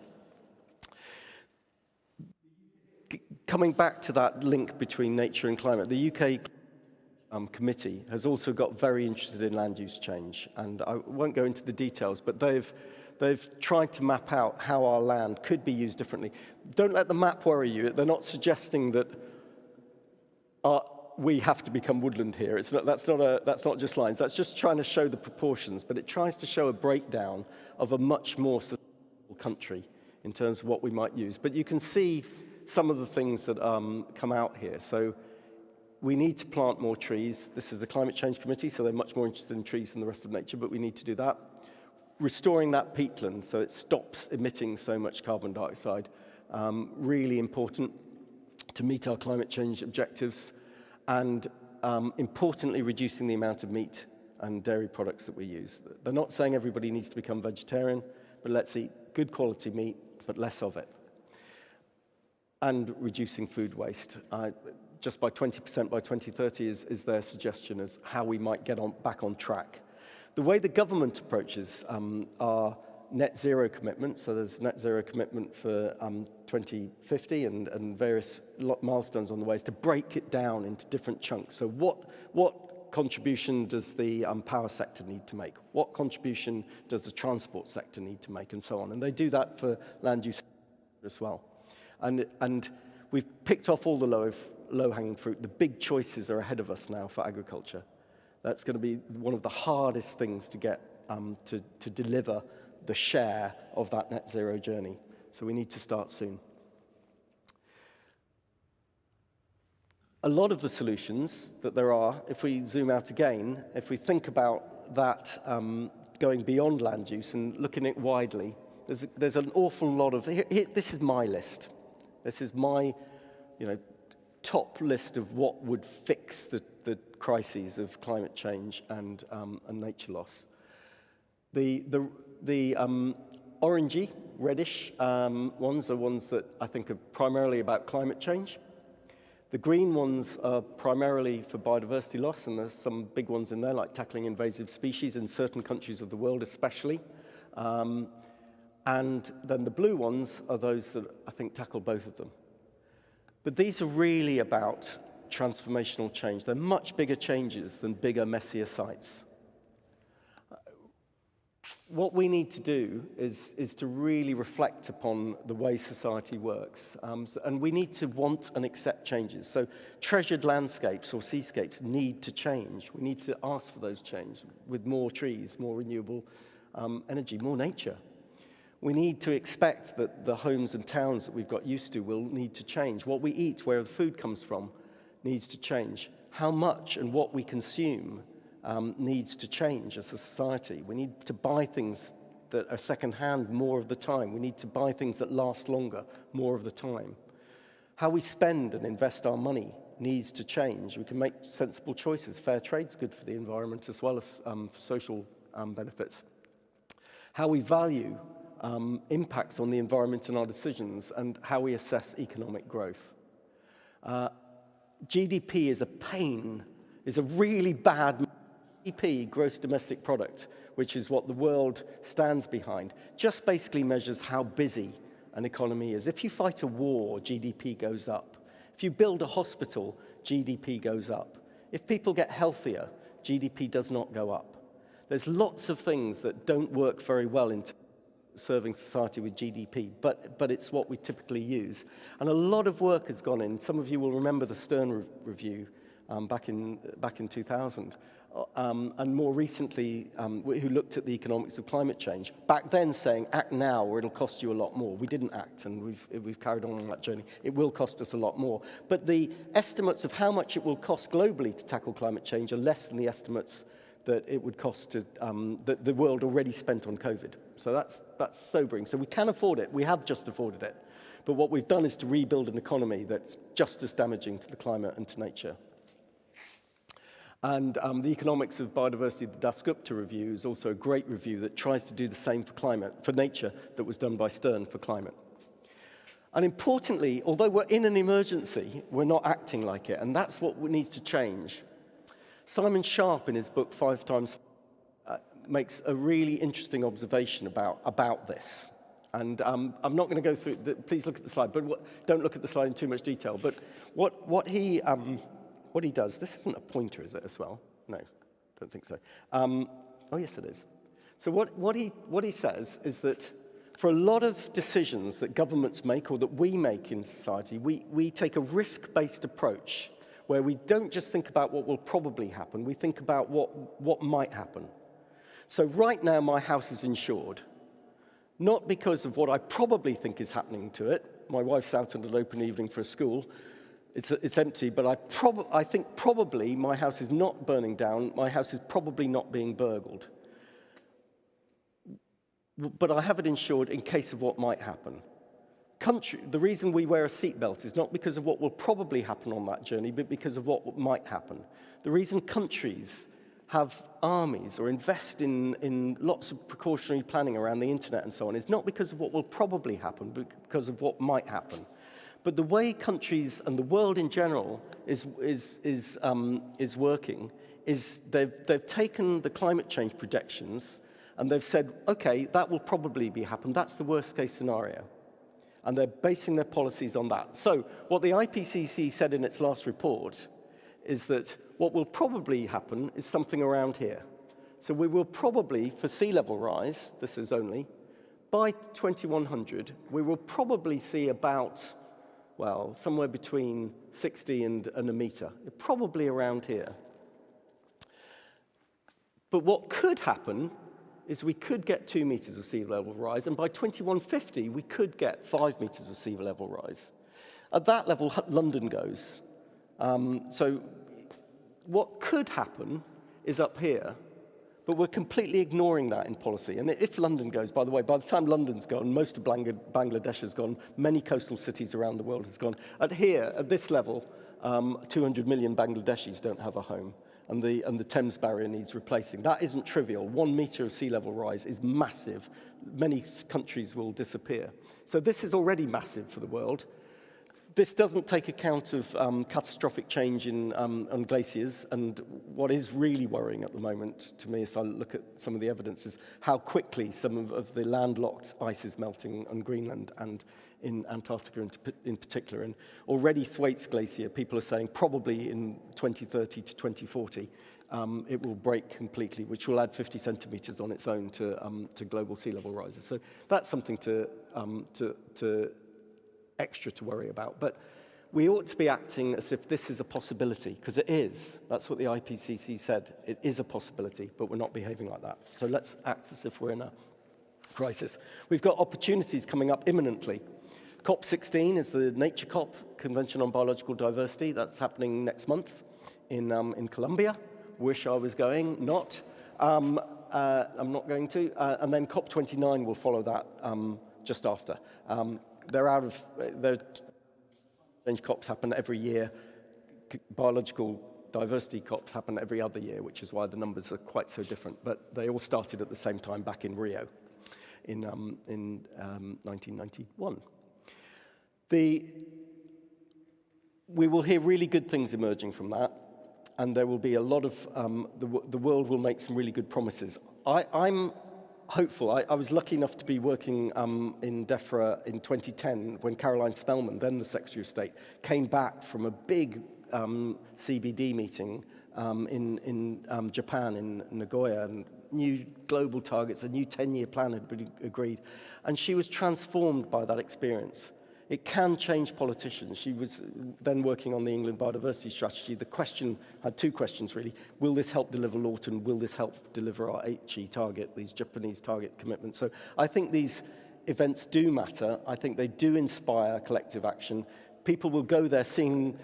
Coming back to that link between nature and climate, the UK committee has also got very interested in land use change, and I won't go into the details, but they've tried to map out how our land could be used differently. Don't let the map worry you. They're not suggesting that we have to become woodland here. That's not just lines. That's just trying to show the proportions, but it tries to show a breakdown of a much more sustainable country in terms of what we might use. But you can see some of the things that come out here. So we need to plant more trees. This is the Climate Change Committee, so they're much more interested in trees than the rest of nature, but we need to do that. Restoring that peatland so it stops emitting so much carbon dioxide, really important to meet our climate change objectives, and importantly, reducing the amount of meat and dairy products that we use. They're not saying everybody needs to become vegetarian, but let's eat good quality meat, but less of it. And reducing food waste. Just by 20% by 2030 is their suggestion as how we might get back on track. The way the government approaches our net zero commitment, so there's net zero commitment for 2050 and various milestones on the way, is to break it down into different chunks. So what contribution does the power sector need to make? What contribution does the transport sector need to make, and so on? And they do that for land use as well. And we've picked off all the low-hanging fruit. The big choices are ahead of us now for agriculture. That's going to be one of the hardest things to get to deliver the share of that net zero journey. So we need to start soon. A lot of the solutions that there are, if we zoom out again, if we think about that going beyond land use and looking at it widely, there's an awful lot of, this is my list. This is my, top list of what would fix the crises of climate change and nature loss. The orangey, reddish ones are ones that I think are primarily about climate change. The green ones are primarily for biodiversity loss, and there's some big ones in there, like tackling invasive species in certain countries of the world especially. And then the blue ones are those that I think tackle both of them. But these are really about transformational change. They're much bigger changes than bigger, messier sites. What we need to do is to really reflect upon the way society works. And we need to want and accept changes. So treasured landscapes or seascapes need to change. We need to ask for those change with more trees, more renewable energy, more nature. We need to expect that the homes and towns that we've got used to will need to change. What we eat, where the food comes from, needs to change. How much and what we consume needs to change as a society. We need to buy things that are second-hand more of the time. We need to buy things that last longer more of the time. How we spend and invest our money needs to change. We can make sensible choices. Fair trade's good for the environment as well as for social benefits. How we value impacts on the environment and our decisions, and how we assess economic growth. GDP is a pain, is a really bad GDP, gross domestic product, which is what the world stands behind, just basically measures how busy an economy is. If you fight a war, GDP goes up. If you build a hospital, GDP goes up. If people get healthier, GDP does not go up. There's lots of things that don't work very well in serving society with GDP, but it's what we typically use. And a lot of work has gone in. Some of you will remember the Stern review back in 2000, and more recently, who looked at the economics of climate change. Back then saying, act now or it'll cost you a lot more. We didn't act, and we've carried on that journey. It will cost us a lot more. But the estimates of how much it will cost globally to tackle climate change are less than the estimates that it would cost to, that the world already spent on COVID. So that's sobering. So we can afford it. We have just afforded it. But what we've done is to rebuild an economy that's just as damaging to the climate and to nature. And the economics of biodiversity, the Dasgupta review, is also a great review that tries to do the same for nature, that was done by Stern for climate. And importantly, although we're in an emergency, we're not acting like it, and that's what needs to change. Simon Sharp, in his book 5 Times, makes a really interesting observation about this. And I'm not going to go through, please look at the slide, but don't look at the slide in too much detail. But what he does, this isn't a pointer, is it, as well? No, don't think so. Oh, yes, it is. So what he says is that for a lot of decisions that governments make or that we make in society, we take a risk-based approach where we don't just think about what will probably happen, we think about what might happen. So right now, my house is insured, not because of what I probably think is happening to it. My wife's out on an open evening for a school. It's empty, but I think probably my house is not burning down. My house is probably not being burgled. But I have it insured in case of what might happen. The reason we wear a seatbelt is not because of what will probably happen on that journey, but because of what might happen. The reason countries have armies or invest in lots of precautionary planning around the internet and so on is not because of what will probably happen, but because of what might happen. But the way countries and the world in general is working is they've taken the climate change projections and they've said, okay, that will probably happen. That's the worst case scenario. And they're basing their policies on that. So what the IPCC said in its last report is that what will probably happen is something around here. So we will probably, for sea level rise, this is only, by 2100, we will probably see about, well, somewhere between 60 and a meter, probably around here. But what could happen is we could get 2 meters of sea level rise, and by 2150, we could get 5 meters of sea level rise. At that level, London goes. So what could happen is up here, but we're completely ignoring that in policy. And if London goes, by the way, by the time London's gone, most of Bangladesh has gone, many coastal cities around the world has gone. At this level, 200 million Bangladeshis don't have a home. And the Thames barrier needs replacing. That isn't trivial. 1 meter of sea level rise is massive. Many countries will disappear. So this is already massive for the world. This doesn't take account of catastrophic change on glaciers, and what is really worrying at the moment to me as I look at some of the evidence is how quickly some of the landlocked ice is melting on Greenland and in Antarctica in particular. And already Thwaites Glacier, people are saying probably in 2030 to 2040, it will break completely, which will add 50 centimeters on its own to global sea level rises. So that's something to extra to worry about. But we ought to be acting as if this is a possibility, because it is. That's what the IPCC said. It is a possibility, but we're not behaving like that. So let's act as if we're in a crisis. We've got opportunities coming up imminently. COP16 is the Nature COP, Convention on Biological Diversity. That's happening next month in Colombia. Wish I was going, not. I'm not going to. And then COP29 will follow that just after. Change COPs happen every year. Biological diversity COPs happen every other year, which is why the numbers are quite so different. But they all started at the same time back in Rio in 1991. We will hear really good things emerging from that, and there will be a lot of, the world will make some really good promises. I'm hopeful. I was lucky enough to be working in DEFRA in 2010 when Caroline Spellman, then the Secretary of State, came back from a big CBD meeting in Japan, in Nagoya, and new global targets, a new 10-year plan had been agreed. And she was transformed by that experience. It can change politicians. She was then working on the England biodiversity strategy. The question had two questions, really. Will this help deliver Lawton? Will this help deliver our HE target, these Japanese target commitments? So I think these events do matter. I think they do inspire collective action. People will go there seeing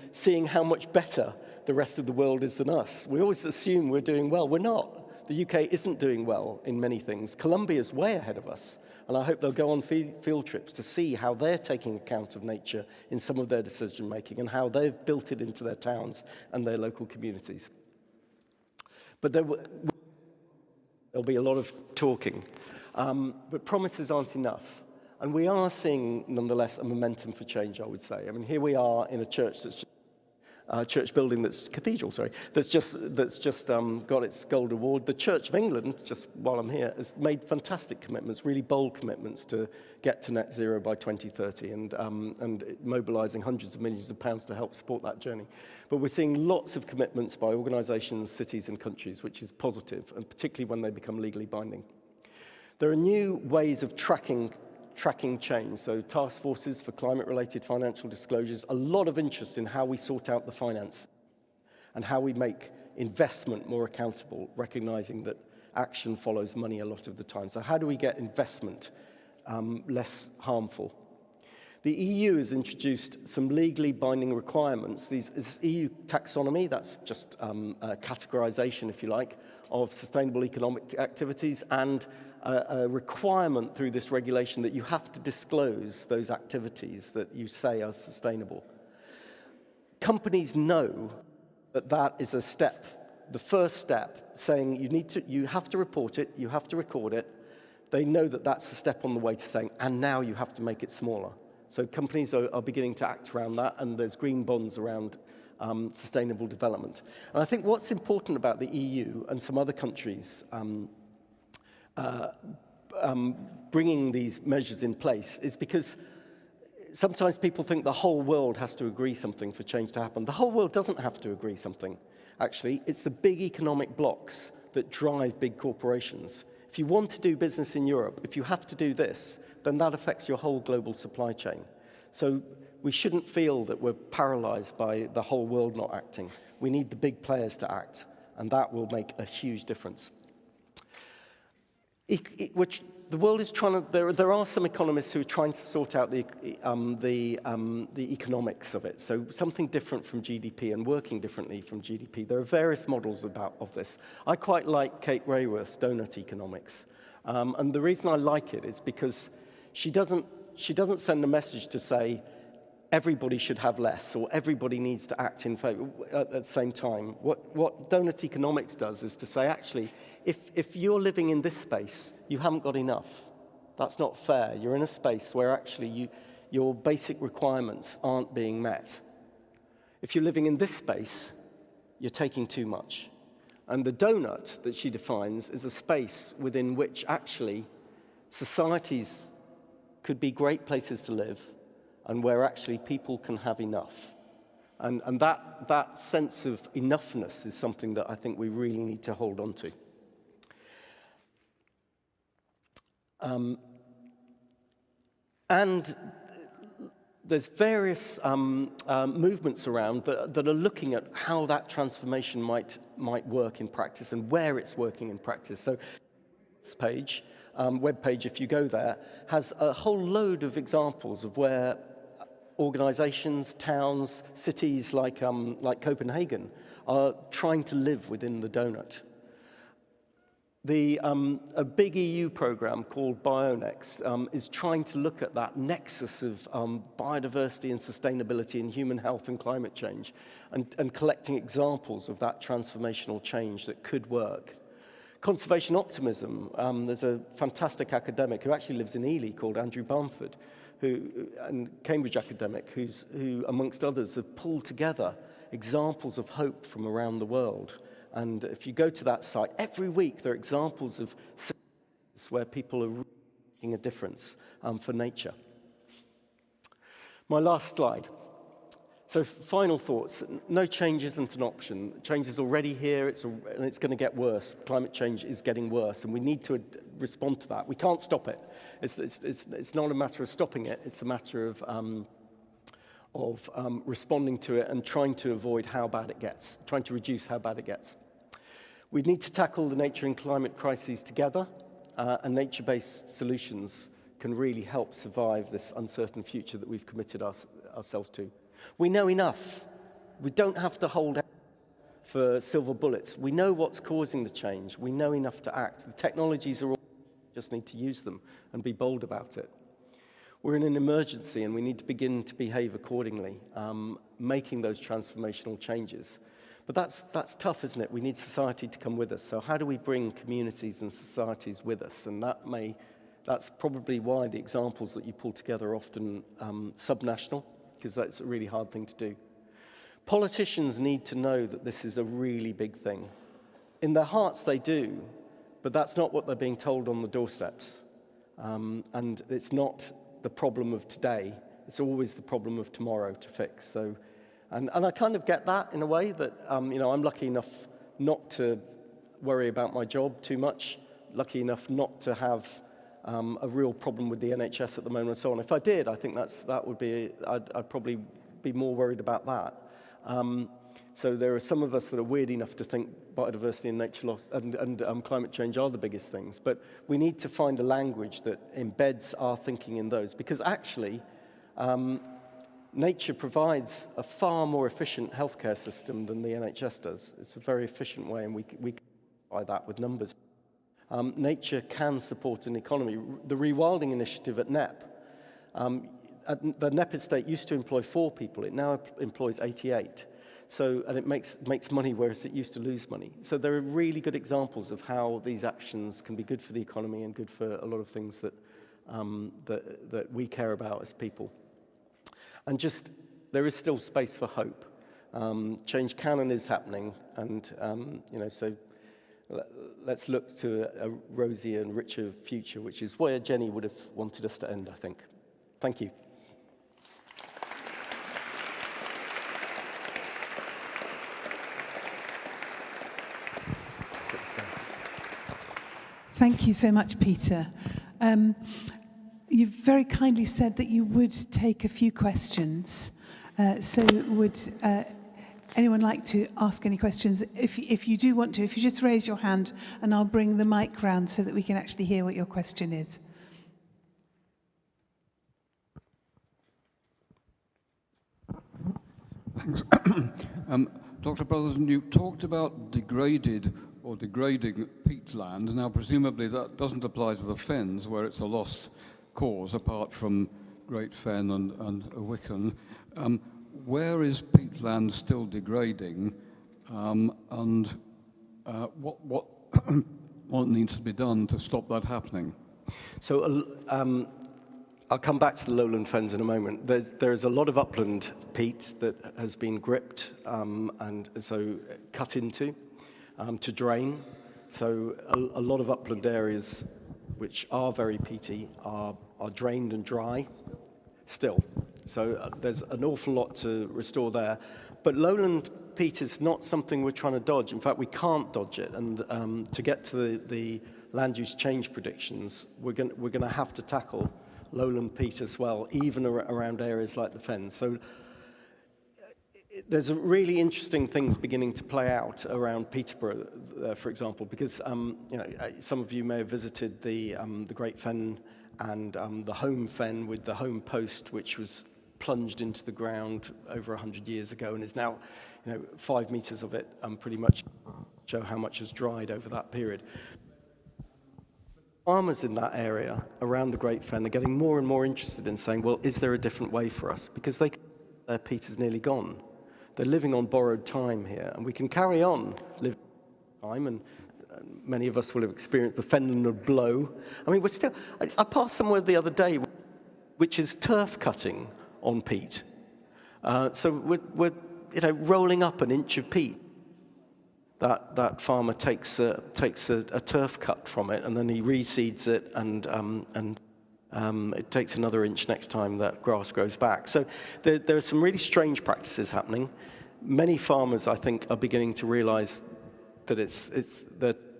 how much better the rest of the world is than us. We always assume we're doing well. We're not. The UK isn't doing well in many things. Colombia's way ahead of us. And I hope they'll go on field trips to see how they're taking account of nature in some of their decision making and how they've built it into their towns and their local communities. But there'll be a lot of talking. But promises aren't enough. And we are seeing, nonetheless, a momentum for change, I would say. I mean, here we are in a church that's church building Cathedral, that's just got its gold award. The Church of England, just while I'm here, has made fantastic commitments, really bold commitments to get to net zero by 2030 and mobilising hundreds of millions of pounds to help support that journey. But we're seeing lots of commitments by organisations, cities and countries, which is positive, and particularly when they become legally binding. There are new ways of tracking change, so task forces for climate-related financial disclosures, a lot of interest in how we sort out the finance and how we make investment more accountable, recognizing that action follows money a lot of the time. So how do we get investment less harmful? The EU has introduced some legally binding requirements. This EU taxonomy, that's just a categorization, if you like, of sustainable economic activities, and a requirement through this regulation that you have to disclose those activities that you say are sustainable. Companies know that that is a step, the first step, saying you have to report it, you have to record it. They know that that's a step on the way to saying, and now you have to make it smaller. So companies are beginning to act around that, and there's green bonds around sustainable development. And I think what's important about the EU and some other countries bringing these measures in place is because sometimes people think the whole world has to agree something for change to happen. The whole world doesn't have to agree something. Actually, it's the big economic blocks that drive big corporations. If you want to do business in Europe, if you have to do this, then that affects your whole global supply chain. So we shouldn't feel that we're paralyzed by the whole world not acting. We need the big players to act, and that will make a huge difference. Which the world is trying to. There are some economists who are trying to sort out the economics of it. So something different from GDP and working differently from GDP. There are various models of this. I quite like Kate Raworth's donut economics, and the reason I like it is because she doesn't send a message to say everybody should have less or everybody needs to act in favor at the same time. What donut economics does is to say, actually, if you're living in this space, you haven't got enough. That's not fair. You're in a space where actually your basic requirements aren't being met. If you're living in this space, you're taking too much. And the donut that she defines is a space within which actually societies could be great places to live and where actually people can have enough. And that sense of enoughness is something that I think we really need to hold on to. And there's various movements around that are looking at how that transformation might work in practice and where it's working in practice. So this page, web page, if you go there, has a whole load of examples of where organizations, towns, cities like Copenhagen are trying to live within the donut. A big EU program called BioNext is trying to look at that nexus of biodiversity and sustainability and human health and climate change and collecting examples of that transformational change that could work. Conservation optimism, there's a fantastic academic who actually lives in Ely called Andrew Bamford, and Cambridge academic, who amongst others have pulled together examples of hope from around the world. And if you go to that site, every week there are examples of cities where people are making a difference for nature. My last slide. So final thoughts. No change isn't an option. Change is already here, and it's going to get worse. Climate change is getting worse, and we need to respond to that. We can't stop it. It's not a matter of stopping it. It's a matter of responding to it and trying to avoid how bad it gets, trying to reduce how bad it gets. We need to tackle the nature and climate crises together, and nature-based solutions can really help survive this uncertain future that we've committed ourselves to. We know enough. We don't have to hold out for silver bullets. We know what's causing the change. We know enough to act. The technologies are all, we just need to use them and be bold about it. We're in an emergency and we need to begin to behave accordingly, making those transformational changes. But that's tough, isn't it? We need society to come with us. So how do we bring communities and societies with us? And that's probably why the examples that you pull together are often subnational, because that's a really hard thing to do. Politicians need to know that this is a really big thing. In their hearts they do, but that's not what they're being told on the doorsteps. And it's not the problem of today, it's always the problem of tomorrow to fix. So, and I kind of get that in a way that, I'm lucky enough not to worry about my job too much, lucky enough not to have a real problem with the NHS at the moment and so on. If I did, I think I'd probably be more worried about that. So there are some of us that are weird enough to think biodiversity and nature loss and climate change are the biggest things, but we need to find a language that embeds our thinking in those, because actually nature provides a far more efficient healthcare system than the NHS does. It's a very efficient way, and we can buy that with numbers. Nature can support an economy. The rewilding initiative at NEP, the NEP estate used to employ 4 people. It now employs 88. So, and it makes money, whereas it used to lose money. So there are really good examples of how these actions can be good for the economy and good for a lot of things that that we care about as people. And just, there is still space for hope. Change can and is happening, and so let's look to a rosier and richer future, which is where Jenny would have wanted us to end, I think. Thank you. Thank you so much, Peter. You've very kindly said that you would take a few questions. So would anyone like to ask any questions? If you do want to, if you just raise your hand and I'll bring the mic round so that we can actually hear what your question is. Thanks. Dr. Brotherton, you talked about degraded or degrading peatland. Now, presumably that doesn't apply to the fens, where it's a lost cause, apart from Great Fen and Wicken. Where is peatland still degrading, and what what needs to be done to stop that happening? So I'll come back to the lowland fens in a moment. There's a lot of upland peat that has been gripped and so cut into to drain. So a lot of upland areas which are very peaty are drained and dry still. So there's an awful lot to restore there. But lowland peat is not something we're trying to dodge. In fact, we can't dodge it. And to get to the land use change predictions, we're going to have to tackle lowland peat as well, even around areas like the fens. So there's really interesting things beginning to play out around Peterborough, for example, because some of you may have visited the Great Fen and the Home Fen with the Home Post, which was plunged into the ground over 100 years ago and is now 5 meters of it pretty much show how much has dried over that period. Farmers in that area around the Great Fen are getting more and more interested in saying, well, is there a different way for us? Because their peat is nearly gone. They're living on borrowed time here, and we can carry on living time, and many of us will have experienced the Fenland blow. I mean, I passed somewhere the other day which is turf cutting on peat. So we're rolling up an inch of peat. That farmer takes a turf cut from it, and then he reseeds it, and it takes another inch next time that grass grows back. So there are some really strange practices happening. Many farmers, I think, are beginning to realize that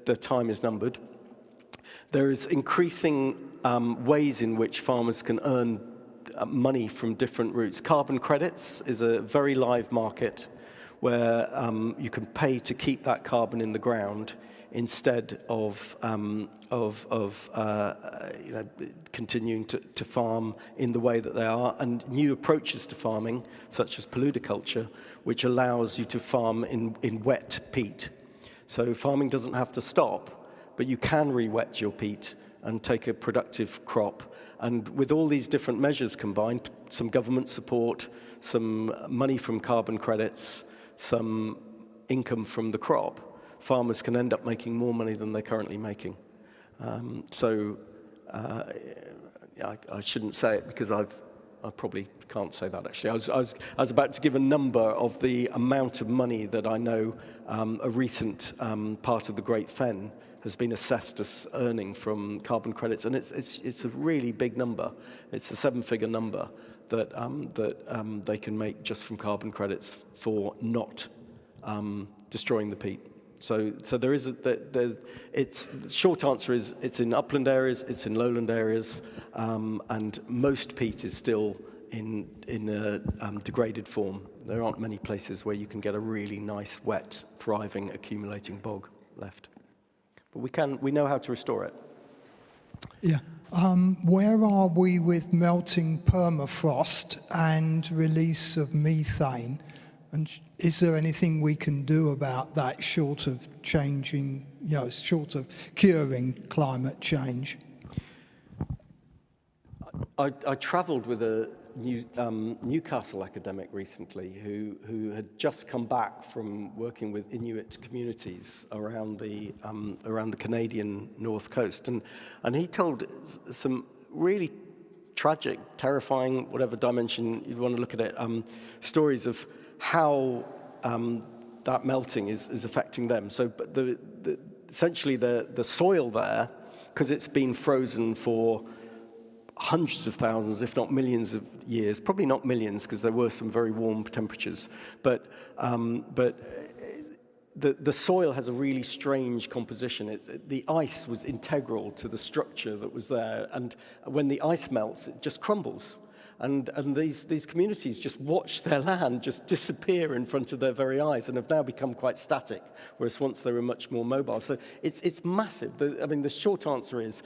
their time is numbered. There is increasing ways in which farmers can earn money from different routes. Carbon credits is a very live market where you can pay to keep that carbon in the ground instead of continuing to farm in the way that they are, and new approaches to farming, such as paludiculture, which allows you to farm in wet peat. So farming doesn't have to stop, but you can re-wet your peat and take a productive crop. And with all these different measures combined, some government support, some money from carbon credits, some income from the crop, farmers can end up making more money than they're currently making. I shouldn't say it because I probably can't say that actually. I was about to give a number of the amount of money that I know a recent part of the Great Fen has been assessed as earning from carbon credits, and it's a really big number. It's a 7-figure number that they can make just from carbon credits for not destroying the peat. So there is it's short answer is it's in upland areas, it's in lowland areas, and most peat is still in a degraded form. There aren't many places where you can get a really nice, wet, thriving, accumulating bog left. But we know how to restore it. Yeah. Where are we with melting permafrost and release of methane? And is there anything we can do about that short of changing, short of curing climate change? I travelled with a Newcastle academic recently who had just come back from working with Inuit communities around the Canadian north coast, and he told some really tragic, terrifying, whatever dimension you'd want to look at it, stories of how that melting is affecting them. So, but essentially the soil there, because it's been frozen for hundreds of thousands, if not millions of years, probably not millions because there were some very warm temperatures, but the soil has a really strange composition. The ice was integral to the structure that was there, and when the ice melts, it just crumbles. And these communities just watch their land just disappear in front of their very eyes and have now become quite static, whereas once they were much more mobile. So it's massive. The short answer is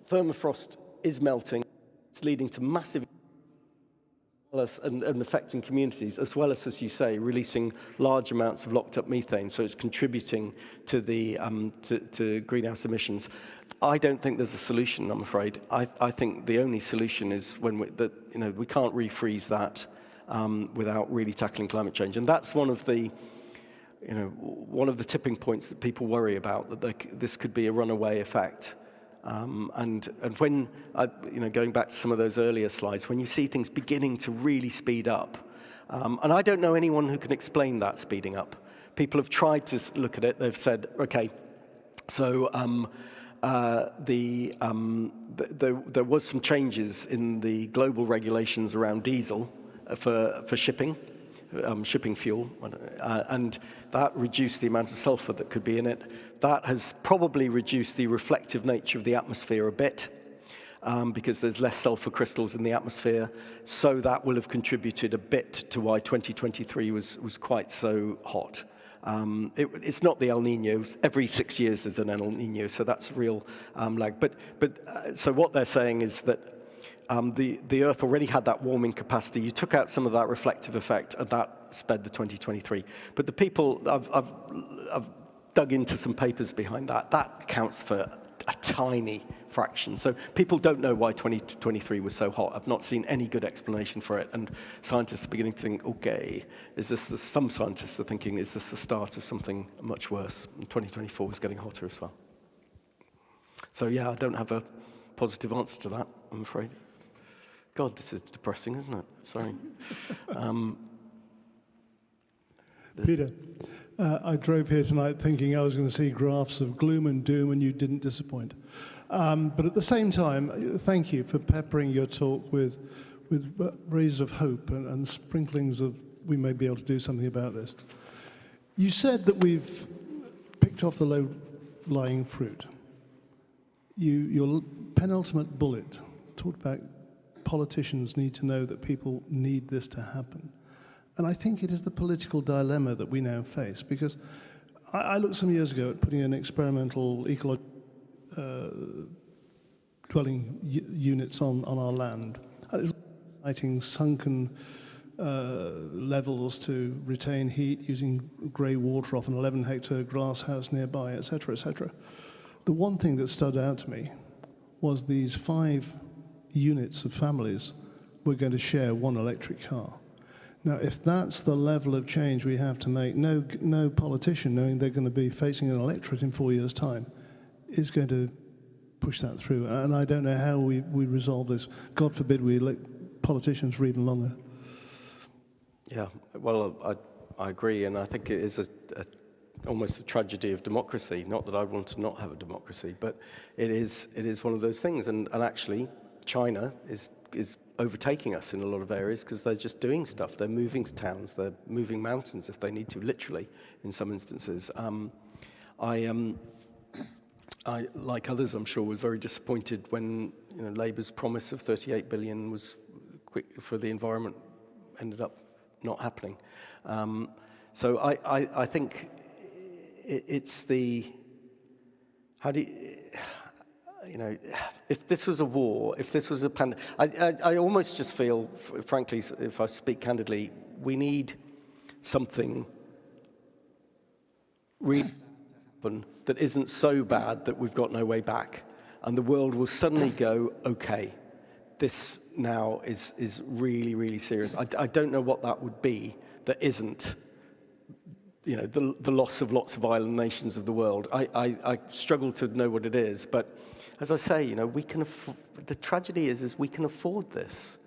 permafrost is melting. It's leading to massive and affecting communities, as well as you say, releasing large amounts of locked up methane. So it's contributing to the to greenhouse emissions. I don't think there's a solution, I'm afraid. I think the only solution is when we can't refreeze that without really tackling climate change, and that's one of the tipping points that people worry about, that this could be a runaway effect. And when, going back to some of those earlier slides, when you see things beginning to really speed up, and I don't know anyone who can explain that speeding up. People have tried to look at it. They've said, okay, so there was some changes in the global regulations around diesel for shipping fuel, and that reduced the amount of sulfur that could be in it. That has probably reduced the reflective nature of the atmosphere a bit, because there's less sulfur crystals in the atmosphere. So that will have contributed a bit to why 2023 was quite so hot. It's not the El Nino. Every 6 years there's an El Nino, so that's a real lag. So what they're saying is that the Earth already had that warming capacity. You took out some of that reflective effect, and that sped the 2023. But the people, I've dug into some papers behind that. That accounts for a tiny fraction. So people don't know why 2023 was so hot. I've not seen any good explanation for it. And scientists are beginning to think, okay, some scientists are thinking, is this the start of something much worse? And 2024 is getting hotter as well. So yeah, I don't have a positive answer to that, I'm afraid. God, this is depressing, isn't it? Sorry. Peter, I drove here tonight thinking I was going to see graphs of gloom and doom, and you didn't disappoint. But at the same time, thank you for peppering your talk with rays of hope and sprinklings of we may be able to do something about this. You said that we've picked off the low-lying fruit. Your penultimate bullet talked about politicians need to know that people need this to happen. And I think it is the political dilemma that we now face, because I looked some years ago at putting an experimental ecological dwelling units on our land. It was lighting sunken levels to retain heat using grey water off an 11-hectare grass house nearby, etc., etc. The one thing that stood out to me was these 5 units of families were going to share one electric car. Now, if that's the level of change we have to make, no politician, knowing they're going to be facing an electorate in 4 years' time, is going to push that through. And I don't know how we resolve this. God forbid we elect politicians for even longer. Yeah, well, I agree, and I think it is almost a tragedy of democracy. Not that I want to not have a democracy, but it is one of those things. And actually, China is overtaking us in a lot of areas because they're just doing stuff. They're moving towns, they're moving mountains if they need to, literally, in some instances. I, like others, I'm sure, was very disappointed when Labour's promise of 38 billion was quick for the environment ended up not happening. So I think it's the, how do you, if this was a war, if this was a pandemic, I almost just feel, frankly, if I speak candidly, we need something really happen that isn't so bad that we've got no way back, and the world will suddenly go, okay, this now is really, really serious. I don't know what that would be that isn't, the loss of lots of island nations of the world. I struggle to know what it is, but as I say, we can afford, the tragedy is we can afford this,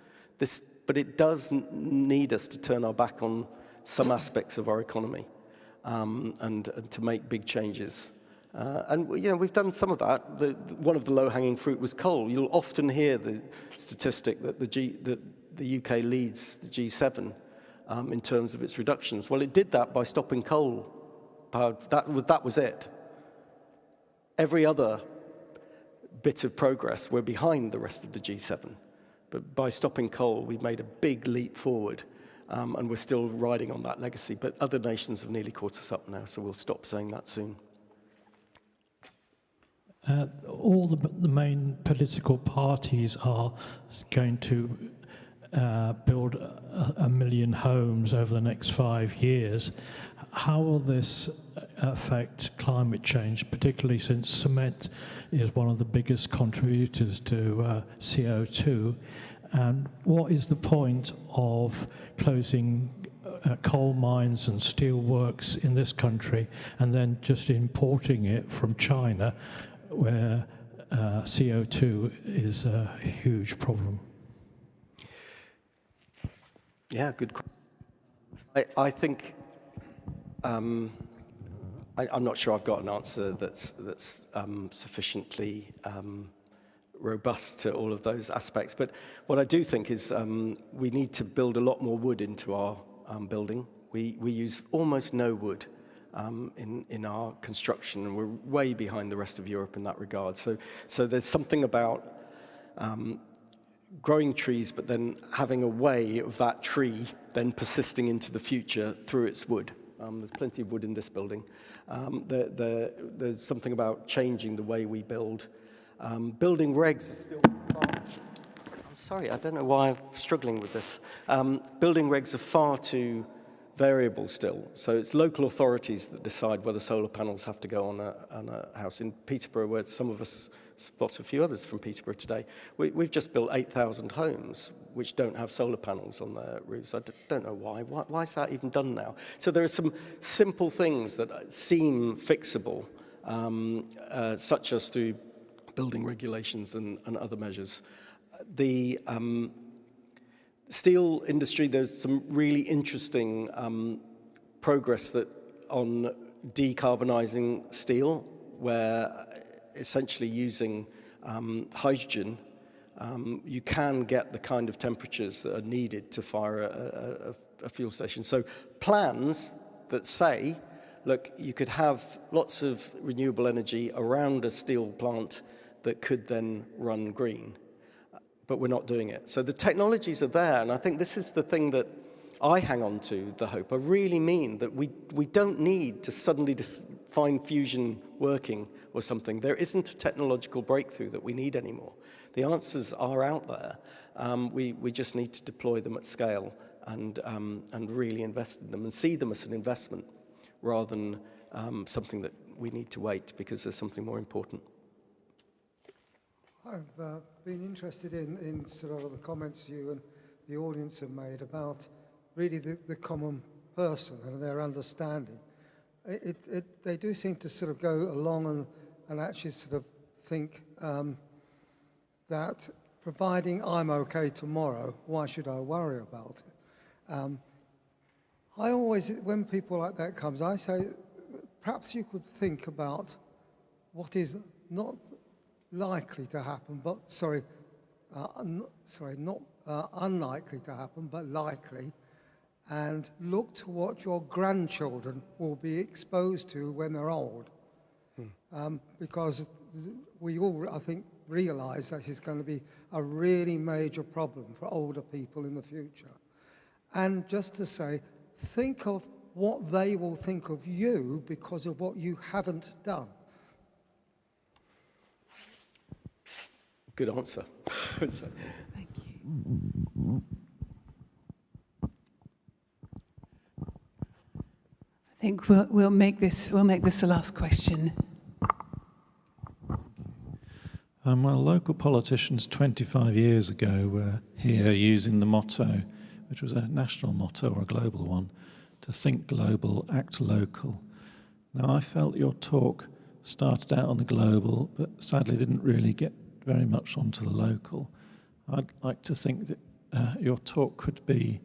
but it does need us to turn our back on some aspects of our economy and to make big changes. And we've done some of that. One of the low-hanging fruit was coal. You'll often hear the statistic that the UK leads the G7 in terms of its reductions. Well, it did that by stopping coal power. That was it. Every other bit of progress, we're behind the rest of the G7. But by stopping coal, we've made a big leap forward, and we're still riding on that legacy. But other nations have nearly caught us up now, so we'll stop saying that soon. All the main political parties are going to build 1 million homes over the next 5 years. How will this affect climate change, particularly since cement is one of the biggest contributors to CO2? And what is the point of closing coal mines and steel works in this country and then just importing it from China, where CO2 is a huge problem. Yeah, good question. I think I'm not sure I've got an answer that's sufficiently robust to all of those aspects. But what I do think is we need to build a lot more wood into our building. We use almost no wood in our construction, and we're way behind the rest of Europe in that regard. So there's something about growing trees, but then having a way of that tree then persisting into the future through its wood. There's plenty of wood in this building. There's something about changing the way we build. Building regs is still I'm sorry, I don't know why I'm struggling with this. Building regs are far too variable still. So it's local authorities that decide whether solar panels have to go on a house. In Peterborough, where some of us spot a few others from Peterborough today, we've just built 8,000 homes which don't have solar panels on their roofs. I don't know why. Why is that even done now? So there are some simple things that seem fixable, such as through building regulations and other measures. The steel industry, there's some really interesting progress on decarbonising steel, where essentially using hydrogen, you can get the kind of temperatures that are needed to fire a fuel station. So plans that say, look, you could have lots of renewable energy around a steel plant that could then run green, but we're not doing it. So the technologies are there, and I think this is the thing that I hang on to, the hope. I really mean that we don't need to suddenly find fusion working or something. There isn't a technological breakthrough that we need anymore. The answers are out there. We just need to deploy them at scale and really invest in them and see them as an investment rather than something that we need to wait because there's something more important. I've been interested in sort of the comments you and the audience have made about really the common person and their understanding. They do seem to sort of go along and actually sort of think that providing I'm okay tomorrow, why should I worry about it? I always, when people like that comes, I say, perhaps you could think about what is not likely to happen, but not unlikely to happen, but likely, and look to what your grandchildren will be exposed to when they're old. Because we all, I think, realize that it's going to be a really major problem for older people in the future. And just to say, think of what they will think of you because of what you haven't done. Good answer. Thank you. I think we'll make this the last question. Well, local politicians 25 years ago were here using the motto, which was a national motto or a global one, to think global, act local. Now, I felt your talk started out on the global, but sadly didn't really get very much onto the local. I'd like to think that your talk could be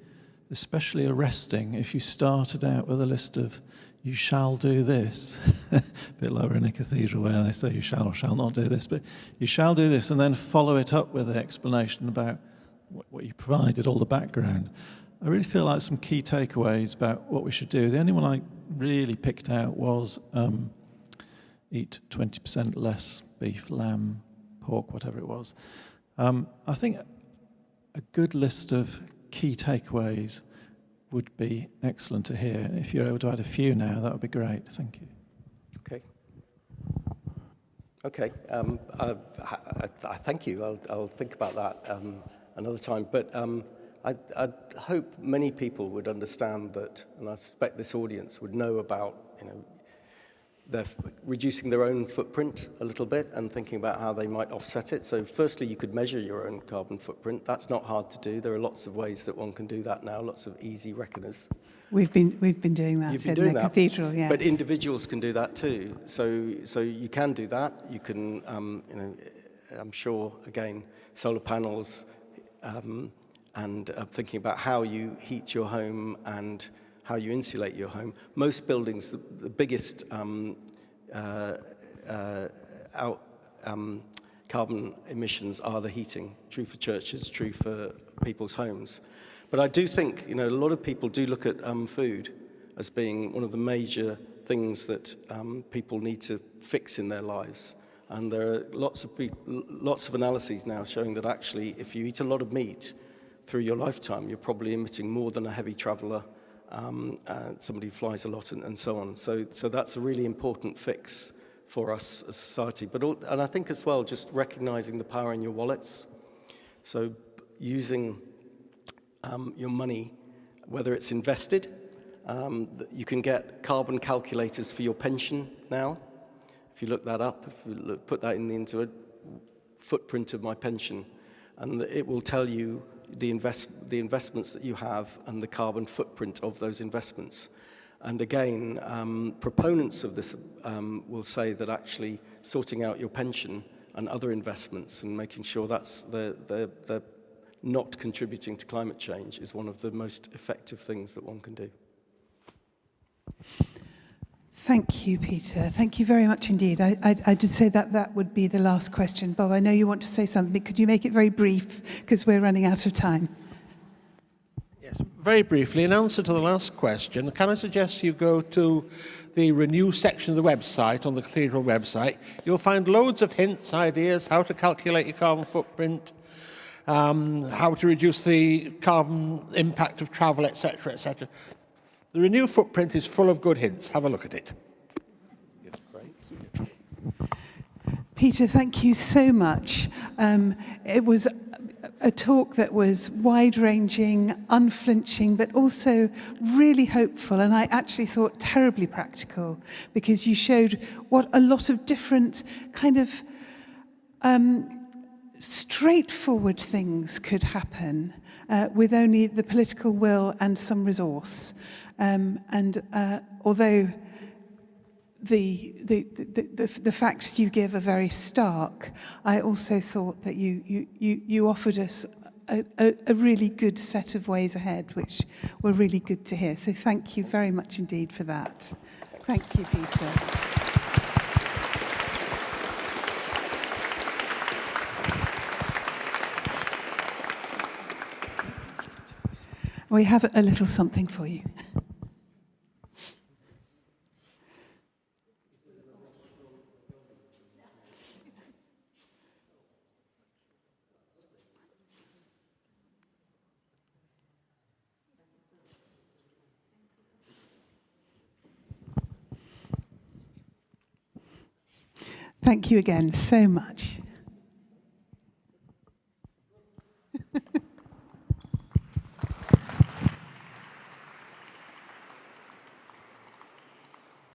especially arresting if you started out with a list of you shall do this, a bit lower in a cathedral where they say you shall or shall not do this, but you shall do this, and then follow it up with an explanation about what you provided, all the background. I really feel like some key takeaways about what we should do. The only one I really picked out was eat 20% less beef, lamb, pork, whatever it was. I think a good list of key takeaways would be excellent to hear. If you're able to add a few now, that would be great. Thank you. Okay. I thank you. I'll think about that another time. But I'd hope many people would understand that, and I suspect this audience would know about, they're reducing their own footprint a little bit and thinking about how they might offset it. So firstly, you could measure your own carbon footprint. That's not hard to do. There are lots of ways that one can do that now, lots of easy reckoners. We've been doing that You've been in doing the that. Cathedral, yes. But individuals can do that too. So you can do that. You can, you know, I'm sure, again, solar panels, and thinking about how you heat your home and how you insulate your home. Most buildings, the biggest carbon emissions are the heating. True for churches, true for people's homes. But I do think, you know, a lot of people do look at food as being one of the major things that people need to fix in their lives. And there are lots of analyses now showing that actually, if you eat a lot of meat through your lifetime, you're probably emitting more than a heavy traveller, somebody who flies a lot, and so on. So that's a really important fix for us as a society. And I think as well, just recognising the power in your wallets. So using your money, whether it's invested, you can get carbon calculators for your pension now. If you look that up, if you put that into a footprint of my pension, and it will tell you the investments that you have and the carbon footprint of those investments. And again, proponents of this will say that actually sorting out your pension and other investments and making sure that's the not contributing to climate change is one of the most effective things that one can do. Thank you, Peter. Thank you very much indeed. I did say that would be the last question. Bob, I know you want to say something. Could you make it very brief, because we're running out of time? Yes, very briefly, in answer to the last question, can I suggest you go to the Renew section of the website, on the Cathedral website. You'll find loads of hints, ideas, how to calculate your carbon footprint, how to reduce the carbon impact of travel, etc., etc. The Renew footprint is full of good hints. Have a look at it. Peter, thank you so much. It was a talk that was wide-ranging, unflinching, but also really hopeful, and I actually thought terribly practical, because you showed what a lot of different kind of straightforward things could happen with only the political will and some resource. Although the facts you give are very stark, I also thought that you offered us a really good set of ways ahead, which were really good to hear. So thank you very much indeed for that. Thank you, Peter. We have a little something for you. Thank you again so much.